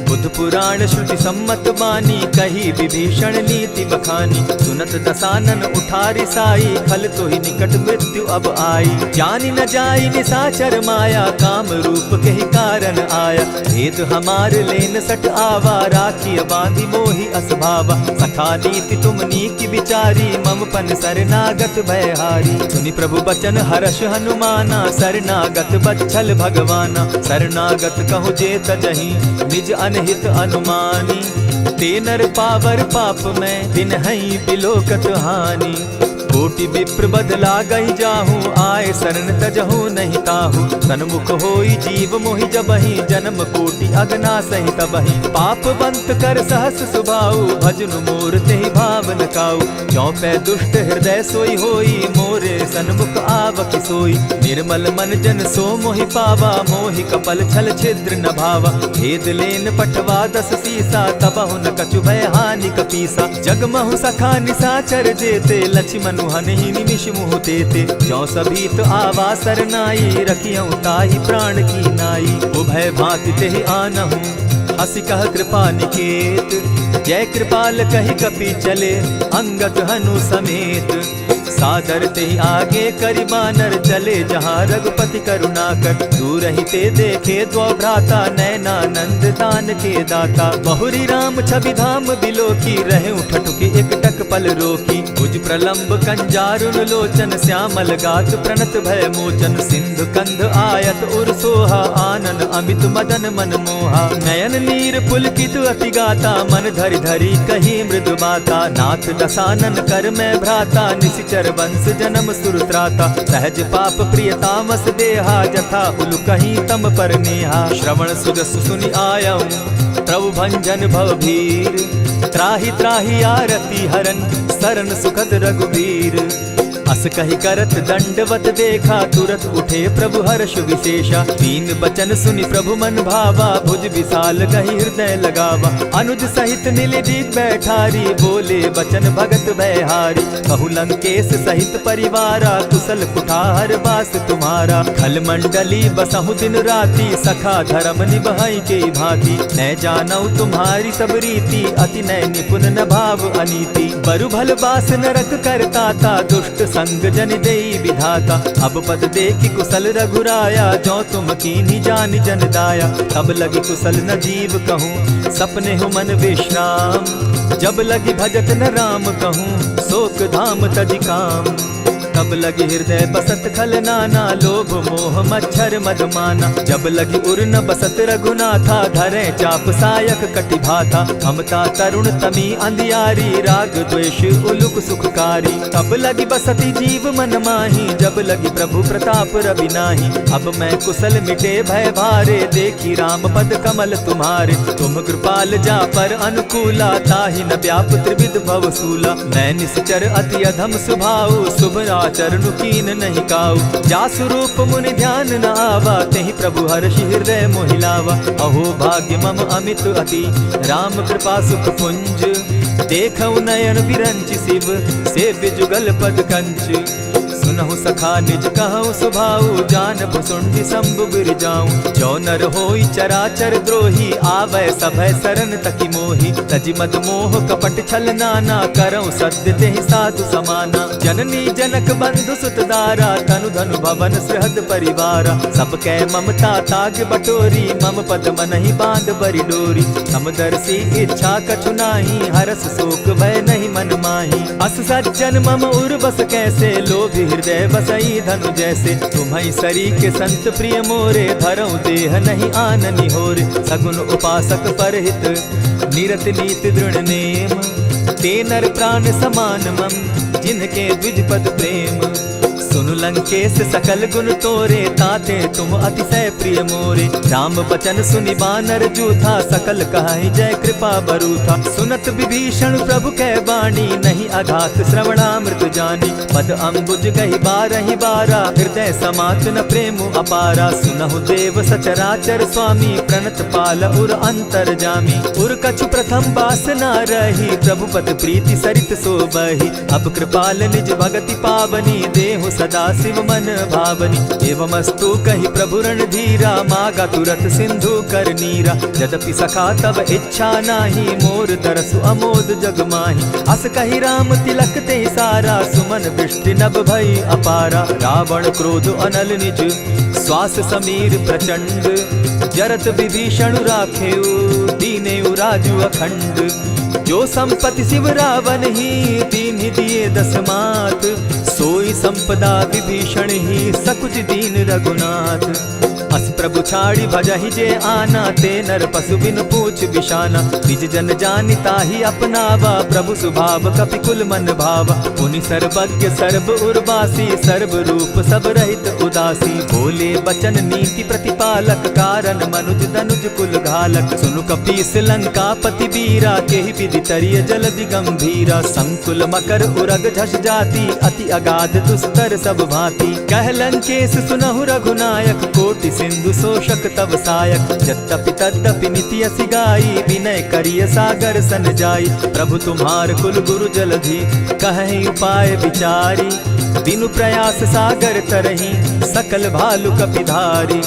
बुध पुराण श्रुति सम्मत बानी, कही विभीषण नीति बखानी। सुनत दसानन उठारी साई, खल तो ही निकट मृत्यु अब आई। जानी न जाई निशाचर माया, काम रूप के ही कारण आया। भेद हमार लेन सट आवा, राखी बांधी मोहि असभावा। सखा नीति तुम नीति विचारी, मम पन शरणागत भयहारी। सुनि प्रभु बचन हर्ष हनुमाना, शरणागत बच्छल भगवाना। शरणागत कहु जे तजहि, निज अनहित अनुमानी। ते नर पावर पाप में, दिन हई बिलोकत हानि। कोटि विप्र बदला गई जाहूँ, आए शरण तजहू नहीं ताहू। सन्मुख होई जीव मोहि जबहि, जन्म कोटि अगना सही तबहि। पाप बंत कर सहस सुभाऊ, भजनु मोर तेहि भावन काऊ। जो पै दुष्ट हृदय सोई होई, मोरे सन्मुख आवक सोई। निर्मल मन जन सो मोहि पावा, मोहि कपल छल छिद्र न भावा। भेद लेन पठवा 10 सीसा, तबहु न कछु भय हानि कपीसा। जगमहु सखा निसाचर जेते, लक्ष्मण हनहि निमिष मुह तेते। जो सभीत आवा सरनाई, रखियौ ताहि प्राण की नाई। उभय भांति तेहि आनहु, हसी कह कृपा निकेत। जय कृपाल कहि कपि चले, अंगद हनु समेत। सादर ते आगे करि बानर चले, जहाँ रघुपति करुणाकर। दूर ही ते देखे द्वौ भ्राता, नैनानंद दान के दाता। बहुरी राम छवि धाम बिलोकी, रहे ठठुकी एक टक पल रोकी। भुज प्रलंब कंजारुन लोचन, श्यामल गात प्रणत भय मोचन। सिंधु कंध आयत उर सोहा, आनन अमित मदन मन मोहा। नयन नीर पुलकित अति गाता, मन धरि धरि कही मृदु बाता। नाथ दसानन कर मैं भ्राता, निशिचर वंश जन्म सुरत्राता। सहज पाप प्रियतामस देहा, जथा उलु कहीं तम पर नेहा। श्रवण सुजस सुनि आयऊं, प्रभु भंजन भव भीर। त्राहि त्राहि आरती हरन, सरन सुखद रघुबीर। अस कहि करत दंडवत देखा, तुरत उठे प्रभु हर्ष विशेषा। दीन बचन सुनि प्रभु मन भावा, भुज विशाल गहि हृदय लगावा। अनुज सहित नीलदीप बैठारी, बोले बचन भगत भयहारी। कहु लंकेश सहित परिवारा, कुशल कुठार वास तुम्हारा। खल मंडली बसहु दिन राति, सखा धर्म निभाई के भांति। न जानौ तुम्हारी सब रीति, अति नय निपुण न भाव अनीति। बरु भल बास नरक करताता, दुष्ट संग जन देई विधाता। अब पद देखि कुशल रघुराया, जो तुम कीन्ही जानि जन दाया। तब लगी कुशल न जीव कहूँ, सपने हो मन विश्राम। जब लगी भजत न राम कहूँ, शोक धाम तजि काम। तब लगी हृदय बसत खल नाना, लोभ मोह मच्छर मद माना। जब लगी उर न बसत रघुनाथा, धरे चाप सायक कटि भाता। ममता तरुण तमी अंधियारी, राग द्वेष उलुक सुखकारी। तब लगी बसती जीव मन माही, जब लगी प्रभु प्रताप रवि नाही। अब मैं कुशल मिटे भय भारे, देखी राम पद कमल तुम्हारे। तुम कृपाल जा पर अनुकूला, ताहि न व्याप त्रिविध भवसूला। मैं निश्चर अति अधम स्वभाव, शुभ चरण कीन नहीं काऊ। जासु रूप मुनि ध्यान न आवा, तेहि प्रभु हर्षि हृदय मोहिलावा। अहो भाग्य मम अमित अति, राम कृपा सुख पुंज। देखऊ नयन विरंचि शिव, सेव्य जुगल पद कंच। सुनहु सखा निज कहूँ सुभाऊ, जानबु सुंडि शंभु गिर जाऊं। जो नर होई चराचर द्रोही, आवे सभय शरण तकी मोही। तजि मद मोह कपट छल नाना, करऊं सत्य तेहि साधु समाना। जननी जनक बंधु सुत दारा, तनु धनु भवन सृहद परिवारा। सब कै ममता ताग बटोरी, मम पद मनहि बांध बरि डोरी। समदर्शी इच्छा कछु नाही, हरस शोक भय नहीं मन माही। अस सज्जन मम उर बस कैसे, लोभी हृदय बसई धनु जैसे। तुम्हई सरी के संत प्रिय मोरे, धरऊं देह नहीं आननि होरे। सगुन उपासक परहित, निरत नीति दृढ़ नेम। ते नर प्राण समान मम, जिनके द्विज पद प्रेम। सुनु लंकेश सकल गुण तोरे, ताते तुम अतिशय प्रिय मोरे। राम बचन सुनि बानर जूथा, सकल कहाई जय कृपा बरूथा। सुनत विभीषण प्रभु कै बाणी, नहीं अघात श्रवणामृत जानी। पद अम्बुज गहि बारहि बारा, हृदय समात न प्रेम अपारा। सुनहु देव सचराचर स्वामी, प्रणत पाल उर अंतर जामी। उर कछु प्रथम बास न रही, प्रभु पद प्रीति सरित सोबहि। अब कृपाल निज भगति पावनी, देहु सदा शिव मन भावनी। एवमस्तु कहि प्रभु रणधीरा, मागा तुरत सिंधु कर नीरा। यद्यपि सखा तब इच्छा नाही, मोर तरसु अमोद जग माही। अस कहि राम तिलक ते सारा, सुमन वृष्टि नभ भई अपारा। रावण क्रोध अनल निज, श्वास समीर प्रचंड। जरत विभीषण राखेउ, दीनेउ राजु अखंड। जो संपत्ति शिव रावण ही, दीन्हि दिए 10 मात। सोई संपदा विभीषण ही, सकुच दीन रघुनाथ। अस प्रभु छाड़ी भजहि जे आना, ते नर पशु बिन पूछ पूछ बिशाना। निज जन जानिता ही अपनावा, प्रभु स्वभाव कपि कुल मन भावा। पुनि सर्वज्ञ सर्व उर्वासी, सर्व रूप सब रहित उदासी। बोले बचन नीति प्रतिपालक, कारण मनुज दनुज कुल घालक। सुनु कपीस लंकापति वीरा, केहि विधि तरिय जलधि गंभीरा। संकुल मकर उरग झष जाति, अति अगाध दुस्तर सब भांति। कह लंकेश सुनहु रघुनायक, कोटि सिंधु शोषक तब सायक। यद्यपि तद्यपि निति असि गाई, विनय करिय सागर सन जाई। प्रभु तुम्हार कुल गुरु जलधि, कहीं उपाय विचारी। बिनु प्रयास सागर तरही, सकल भालु कपिधारी।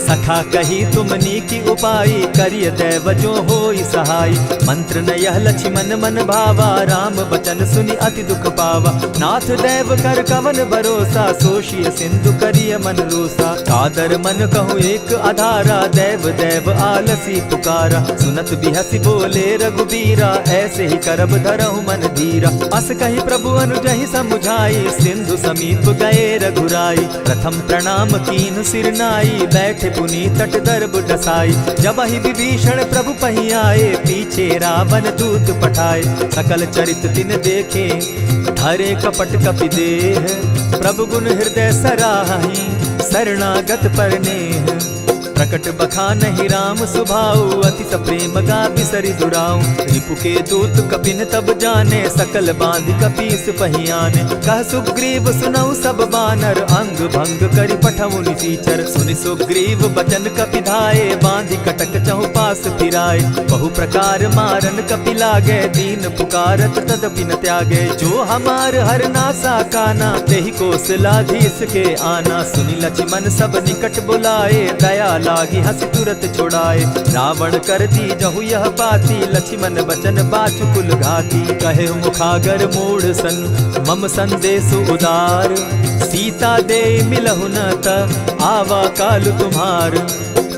सखा कही तुमनी की उपाय, करिय दैव जो होई सहाय। मंत्र न यह लक्ष्मण मन भावा, राम बचन सुनि अति दुख पावा। नाथ दैव कर कवन भरोसा, सोषिय सिंधु करिय मन रोसा। कादर मन कहूँ एक आधारा, दैव दैव आलसी पुकारा। सुनत बिहसी बोले रघुबीरा, ऐसे ही करब धरहु मन धीरा। अस कही प्रभु अनुजहि समुझाई, सिंधु समीप गए रघुराई। प्रथम प्रणाम कीन सिर नाई, बैठे पुनि तट दर्ब डसाई। जब ही विभीषण प्रभु पही आए, पीछे रावण दूत पठाए। सकल चरित तिन देखे, धरे कपट कपि देह। प्रभु गुण हृदय सराहि, शरणागत पर नेह। प्रकट बखानहि राम सुभाऊ, अति प्रेम गा बिसरि दुराऊ। रिपु के दूत कपिन तब जाने, सकल बांधि कपीस पहियाने। कह सुग्रीव सुनऊ सब बानर, अंग भंग करि पठऊ निसीचर। सुनि सुग्रीव बचन कपि धाये, बांधि कटक चहु पास फिराए। बहु प्रकार मारन कपि लागे, दीन पुकारत तदपि न त्यागे। जो हमार हर नासा काना, तेहि कौशलाधीश के आना। सुनि लक्ष्मण सब निकट बुलाए, दया लागी हंस तुरत छुड़ाए। रावण कर दी जहु यह बाती, लक्ष्मण बचन बाचु कुल घाती। कहे मुखागर मूढ़ सन, मम संदेश उदार। सीता दे मिलहु न त, आवा काल तुम्हार।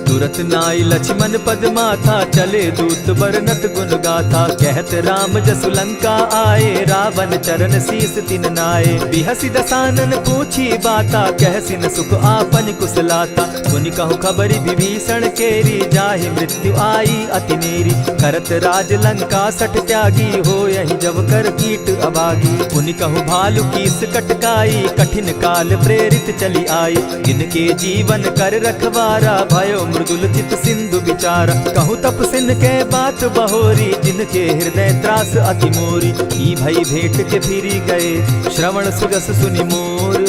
तुरत नाई लक्ष्मण पद माथा, चले दूत बरनत गुण गाथा। कहत राम जसु लंका आए, रावण चरण शीस तिन नाए। बिहसी दसानन पूछी बाता, कहसिन सुख आपन कुशलाता। सुनि कहु खबरि विभीषण केरी, जाहि मृत्यु आई अति नेरी। करत राज लंका सठ त्यागी, हो यही जब कर कीट अभागी। पुनि कहु भालु कीस कटकाई, कठिन काल प्रेरित चली आई। जिनके जीवन कर रखवारा, भयो मृदुल चित सिंधु विचारा। कहु तप सिन के बात बहोरी, जिनके हृदय त्रास अति मोरी। ई भई भेंट के फिरी गए, श्रवण सुजस सुनि मोर।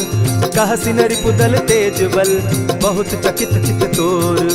कह सिन रिपुदल तेज बल, बहुत चकित चित तोर।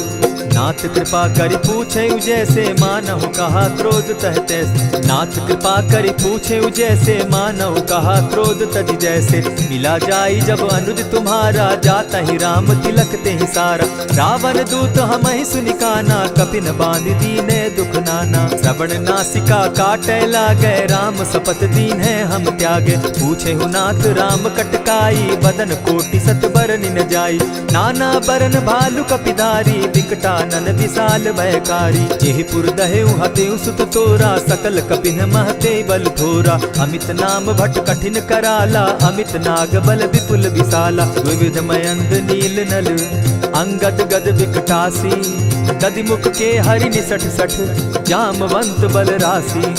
नाथ कृपा करि पूछे जैसे, मानहु कहा क्रोध तह तैसे। नाथ कृपा करि पूछे जैसे, मानहु कहा क्रोध तज जैसे। मिला जाई जब अनुज तुम्हारा, जाता ही राम तिलक ते ही सारा। रावण दूत हम ही सुनि काना, कपिन बांध दीने दुख नाना। श्रवण नासिका काटे लागे, राम सपत दीन है हम त्यागे। पूछे हु नाथ राम कटकाई, बदन कोटि सत बरन न जाई। नाना बरन भालु कपिधारी, विकटा नन विशाल भयकारी। जेहिपुर दहेउ हतेउ सुत तोरा, सकल कपिन महते बल थोरा। अमित नाम भट कठिन कराला, अमित नाग बल विपुल विशाला। विविध मयंद नील नल, अंगद गद विकटासी। गदि मुख के हरि निसठ सठ, जामवंत बल राशि।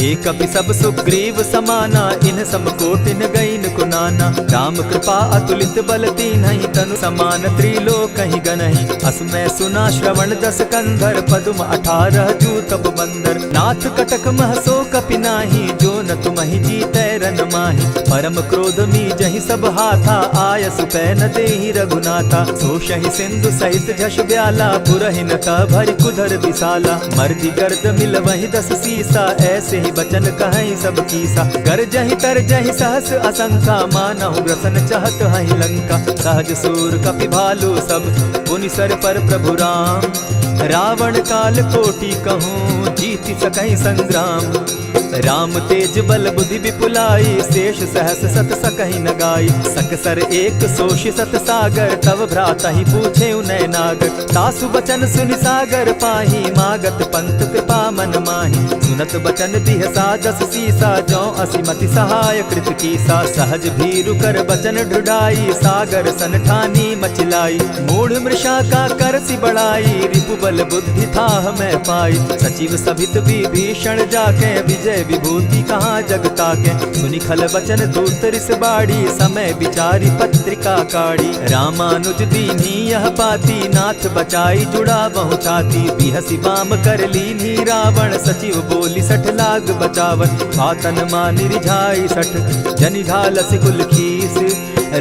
एक कपि सब सुग्रीव समाना, इन सम कोटिन गईन कुनाना। राम कृपा अतुलित बल तीन्हि, तनु समान त्रिलोक ही गनहि। असमय सुना श्रवण दस कंधर, पदुम 18 जूतब बंदर। नाथ कटक महसो कपि नाही, जो न तुमहि जीतै रन माहि। परम क्रोध मी जहि सब हाथा, आयसु पै न देहि रघुनाथा। सोषहि सिंधु सहित झष ब्याला, पुरहिन त भरि कुधर विशाला। मर्दि गर्द मिल वहि 10 सीसा, ऐसे ही बचन कहीं सब कीसा। कर जहि तर जहि सहस असंखा, मानहु ग्रसन चाहत हहि लंका। सहज सूर कपि भालु सब, पुनि सर पर प्रभु राम। रावण काल कोटि कहूँ, जीत बीति सकहि संग्राम। राम तेज बल बुद्धि विपुलाई, शेष सहस सत सकहि न गाई। सकसर एक सोष सत सागर, तव भ्राता ही पूछे उनय नागर। तासु बचन सुनि सागर पाही, मागत पंत कृपा मन माही। सुनत बचन बिहसा दस सीसा, जौ असिमति सहाय कृत कीसा। सहज भीरु कर बचन ढुढ़ाई, सागर सन ठानी मचिलाई। मूढ़ मृषा का करसि बढ़ाई, रिपु बल बुद्धि थाह मैं पाई। सचिव सभित विभीषण जाके, विजय विभूति कहाँ जगता के। सुनि खल बचन दूत रिस बाड़ी, समय विचारी पत्रिका काढ़ी। रामानुज दीन्ही यह पाती, नाथ बचाई जुड़ा बहु छाती। बिहसी बाम कर लीन्ही रावण, सचिव बोली सठ लाग बचावन। आतन मानि रिझाई सठ, जनि ढालसि कुल खीस।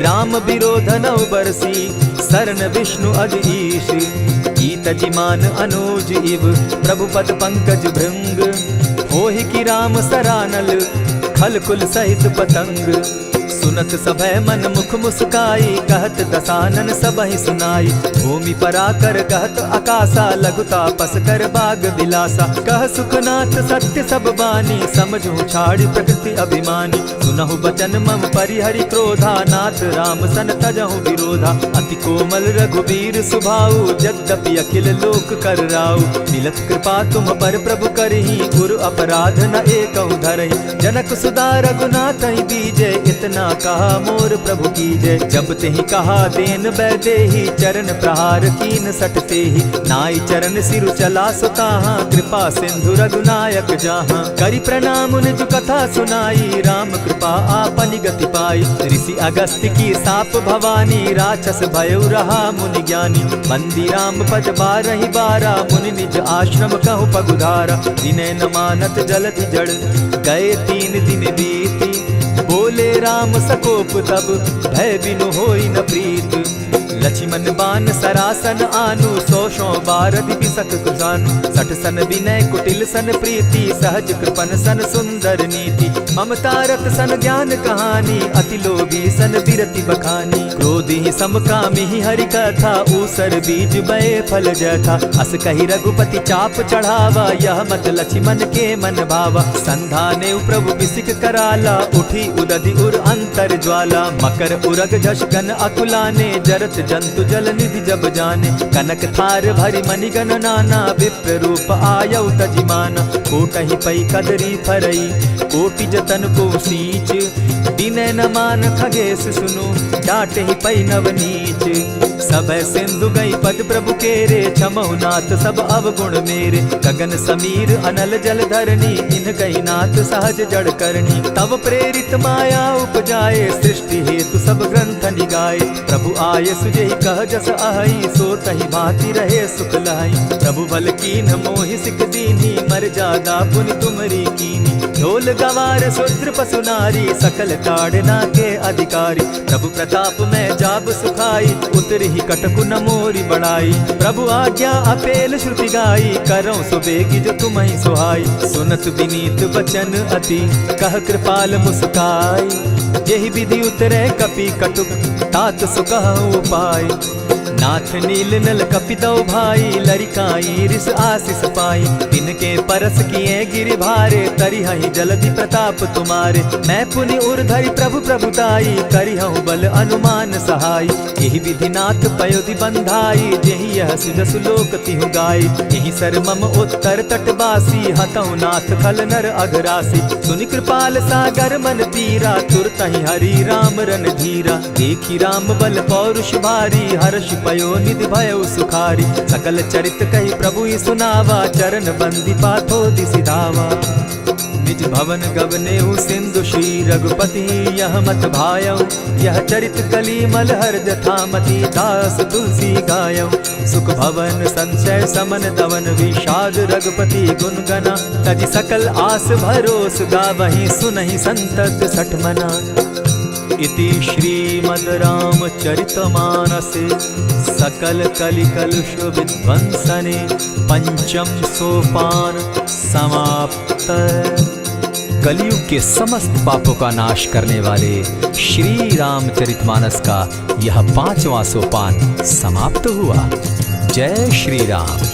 राम विरोध नौ बरसी, शरण विष्णु अज ईश। कीत जिमान अनुज इव, प्रभु पद पंकज भृंग। होहि की राम सरानल, खल कुल सहित पतंग। सुनत सभय मन मुख मुस्काई, कहत दसानन सबहि सुनाई। भूमि पराकर कहत आकाशा, लघुता पस कर बाग बिलासा। कह सुखनाथ सत्य सब बानी, समझू छाड़ प्रकृति अभिमानी। सुनहु बचन मम परिहरि क्रोधा, नाथ राम सन तजहु विरोधा। अति कोमल रघुबीर सुभाऊ, यद्यपि अखिल लोक कर राऊ। मिलत कृपा तुम पर प्रभु करही, गुरु अपराध न एकहु धरहि। जनक सुदा रघुनाथ ही बीजे, इतना कहा मोर प्रभु की जय। जब तेहि कहा देन बैदेही, चरण प्रहार कीन सटते ही। नाई चरण सिरु चला सुताहा, कृपा सिंधु रघुनायक जाहा। करि प्रणाम निज कथा सुनाई, राम कृपा आपनि गति पाई। ऋषि अगस्त्य की साप भवानी, राक्षस भयउ रहा मुनि ज्ञानी। बंदी राम पद बारहि बारा, मुनि निज आश्रम कहु पगुधारा। विनय न मानत जलधि जड़, गए 3 दिन बीती। बोले राम सकोप तब, भय बिनु होई न प्रीत। लक्ष्मण बान सरासन आनु, 100 बारदि बिसक कुजानु। 60 सन विनय कुटिल सन प्रीति, सहज कृपन सन सुंदर नीति। ममता रत सन ज्ञान कहानी, अति लोभी सन बिरति बखानी। क्रोधि समकामी हरि कथा, ऊसर बीज बये फल जथा। अस कहि रघुपति चाप चढ़ावा, यह मत लक्ष्मण के मन भावा। संधाने प्रभु बिसिक कराला, उठी उदधि उर अंतर ज्वाला। मकर उरग झष गन अकुलाने, जरत जंतु जल निधि जब जाने। कनक थार भरि मणिगण नाना, विप्र रूप आयौ तजिमाना। कोटहि पै कदरी फरई, कोटि जतन को सींच। विनय न मान खगेश सुनु, डांटहि पै नव नीच। सब सिंधु गई पद प्रभु केरे, क्षमहु नाथ सब अवगुण मेरे। गगन समीर अनल जल धरनी, इन कही नाथ सहज जड़ करनी। तब प्रेरित माया उपजाए, सृष्टि हेतु सब ग्रंथ निगाए। प्रभु आय सुजेहि कह जस अहई, सो तहि भांति रहे सुख लहई। प्रभु बल कीन्ह मोहि सिख दीन्ही, मर्यादा पुनि तुमरी कीन्ही। ढोल गवार शूद्र पशु नारी, सकल ताड़ना के अधिकारी। प्रभु प्रताप में जाब सुखाई, उतरहि कटकु न मोरी बड़ाई। प्रभु आज्ञा अपेल श्रुति गाई, करौं सुबेगी जो तुम्हि सुहाई। सुनत विनीत बचन अति, कह कृपाल मुस्काई। जेहि विधि उतरे कपि कटुक, तात सुकहु उपाय। नाथ नील नल कपि दौ भाई, लरिकाई रिस आशीष पाई। तिनके परस किए गिरि भारे, तरिहहि जलधि प्रताप तुम्हारे। मैं पुनि उर्धरि प्रभु प्रभुताई, करिहु बल अनुमान सहाय। एहि विधि नाथ पयोधि बंधाई, जेहि यह सुजसु लोक तिहु गाई। एहि सर मम उत्तर तटवासी, हतहु नाथ खल नर अघरासी। सुनि कृपाल सागर मन पीरा, तुरतहि हरि राम रन धीरा। देखी राम बल पौरुष भारी, हर्ष पयो निधि भयउ सुखारी। सकल चरित कहि प्रभु ही सुनावा, चरण बंदी पाथो दिसि धावा। निज भवन गवनेहु सिंधु श्री रघुपति, यह मत भायऊ। यह चरित कली मलहर जथामति, दास तुलसी गायऊ। सुख भवन संशय समन दवन, विषाद रघुपति गुण गना। तजि सकल आस भरोस, गावहि सुनहि संतत सठ मना। इति श्रीमद् रामचरितमानसे, सकल कलि कलुष विध्वंसने। पंचम सोपान समाप्त। कलयुग के समस्त पापों का नाश करने वाले श्री रामचरितमानस का यह 5वां सोपान समाप्त हुआ। जय श्री राम।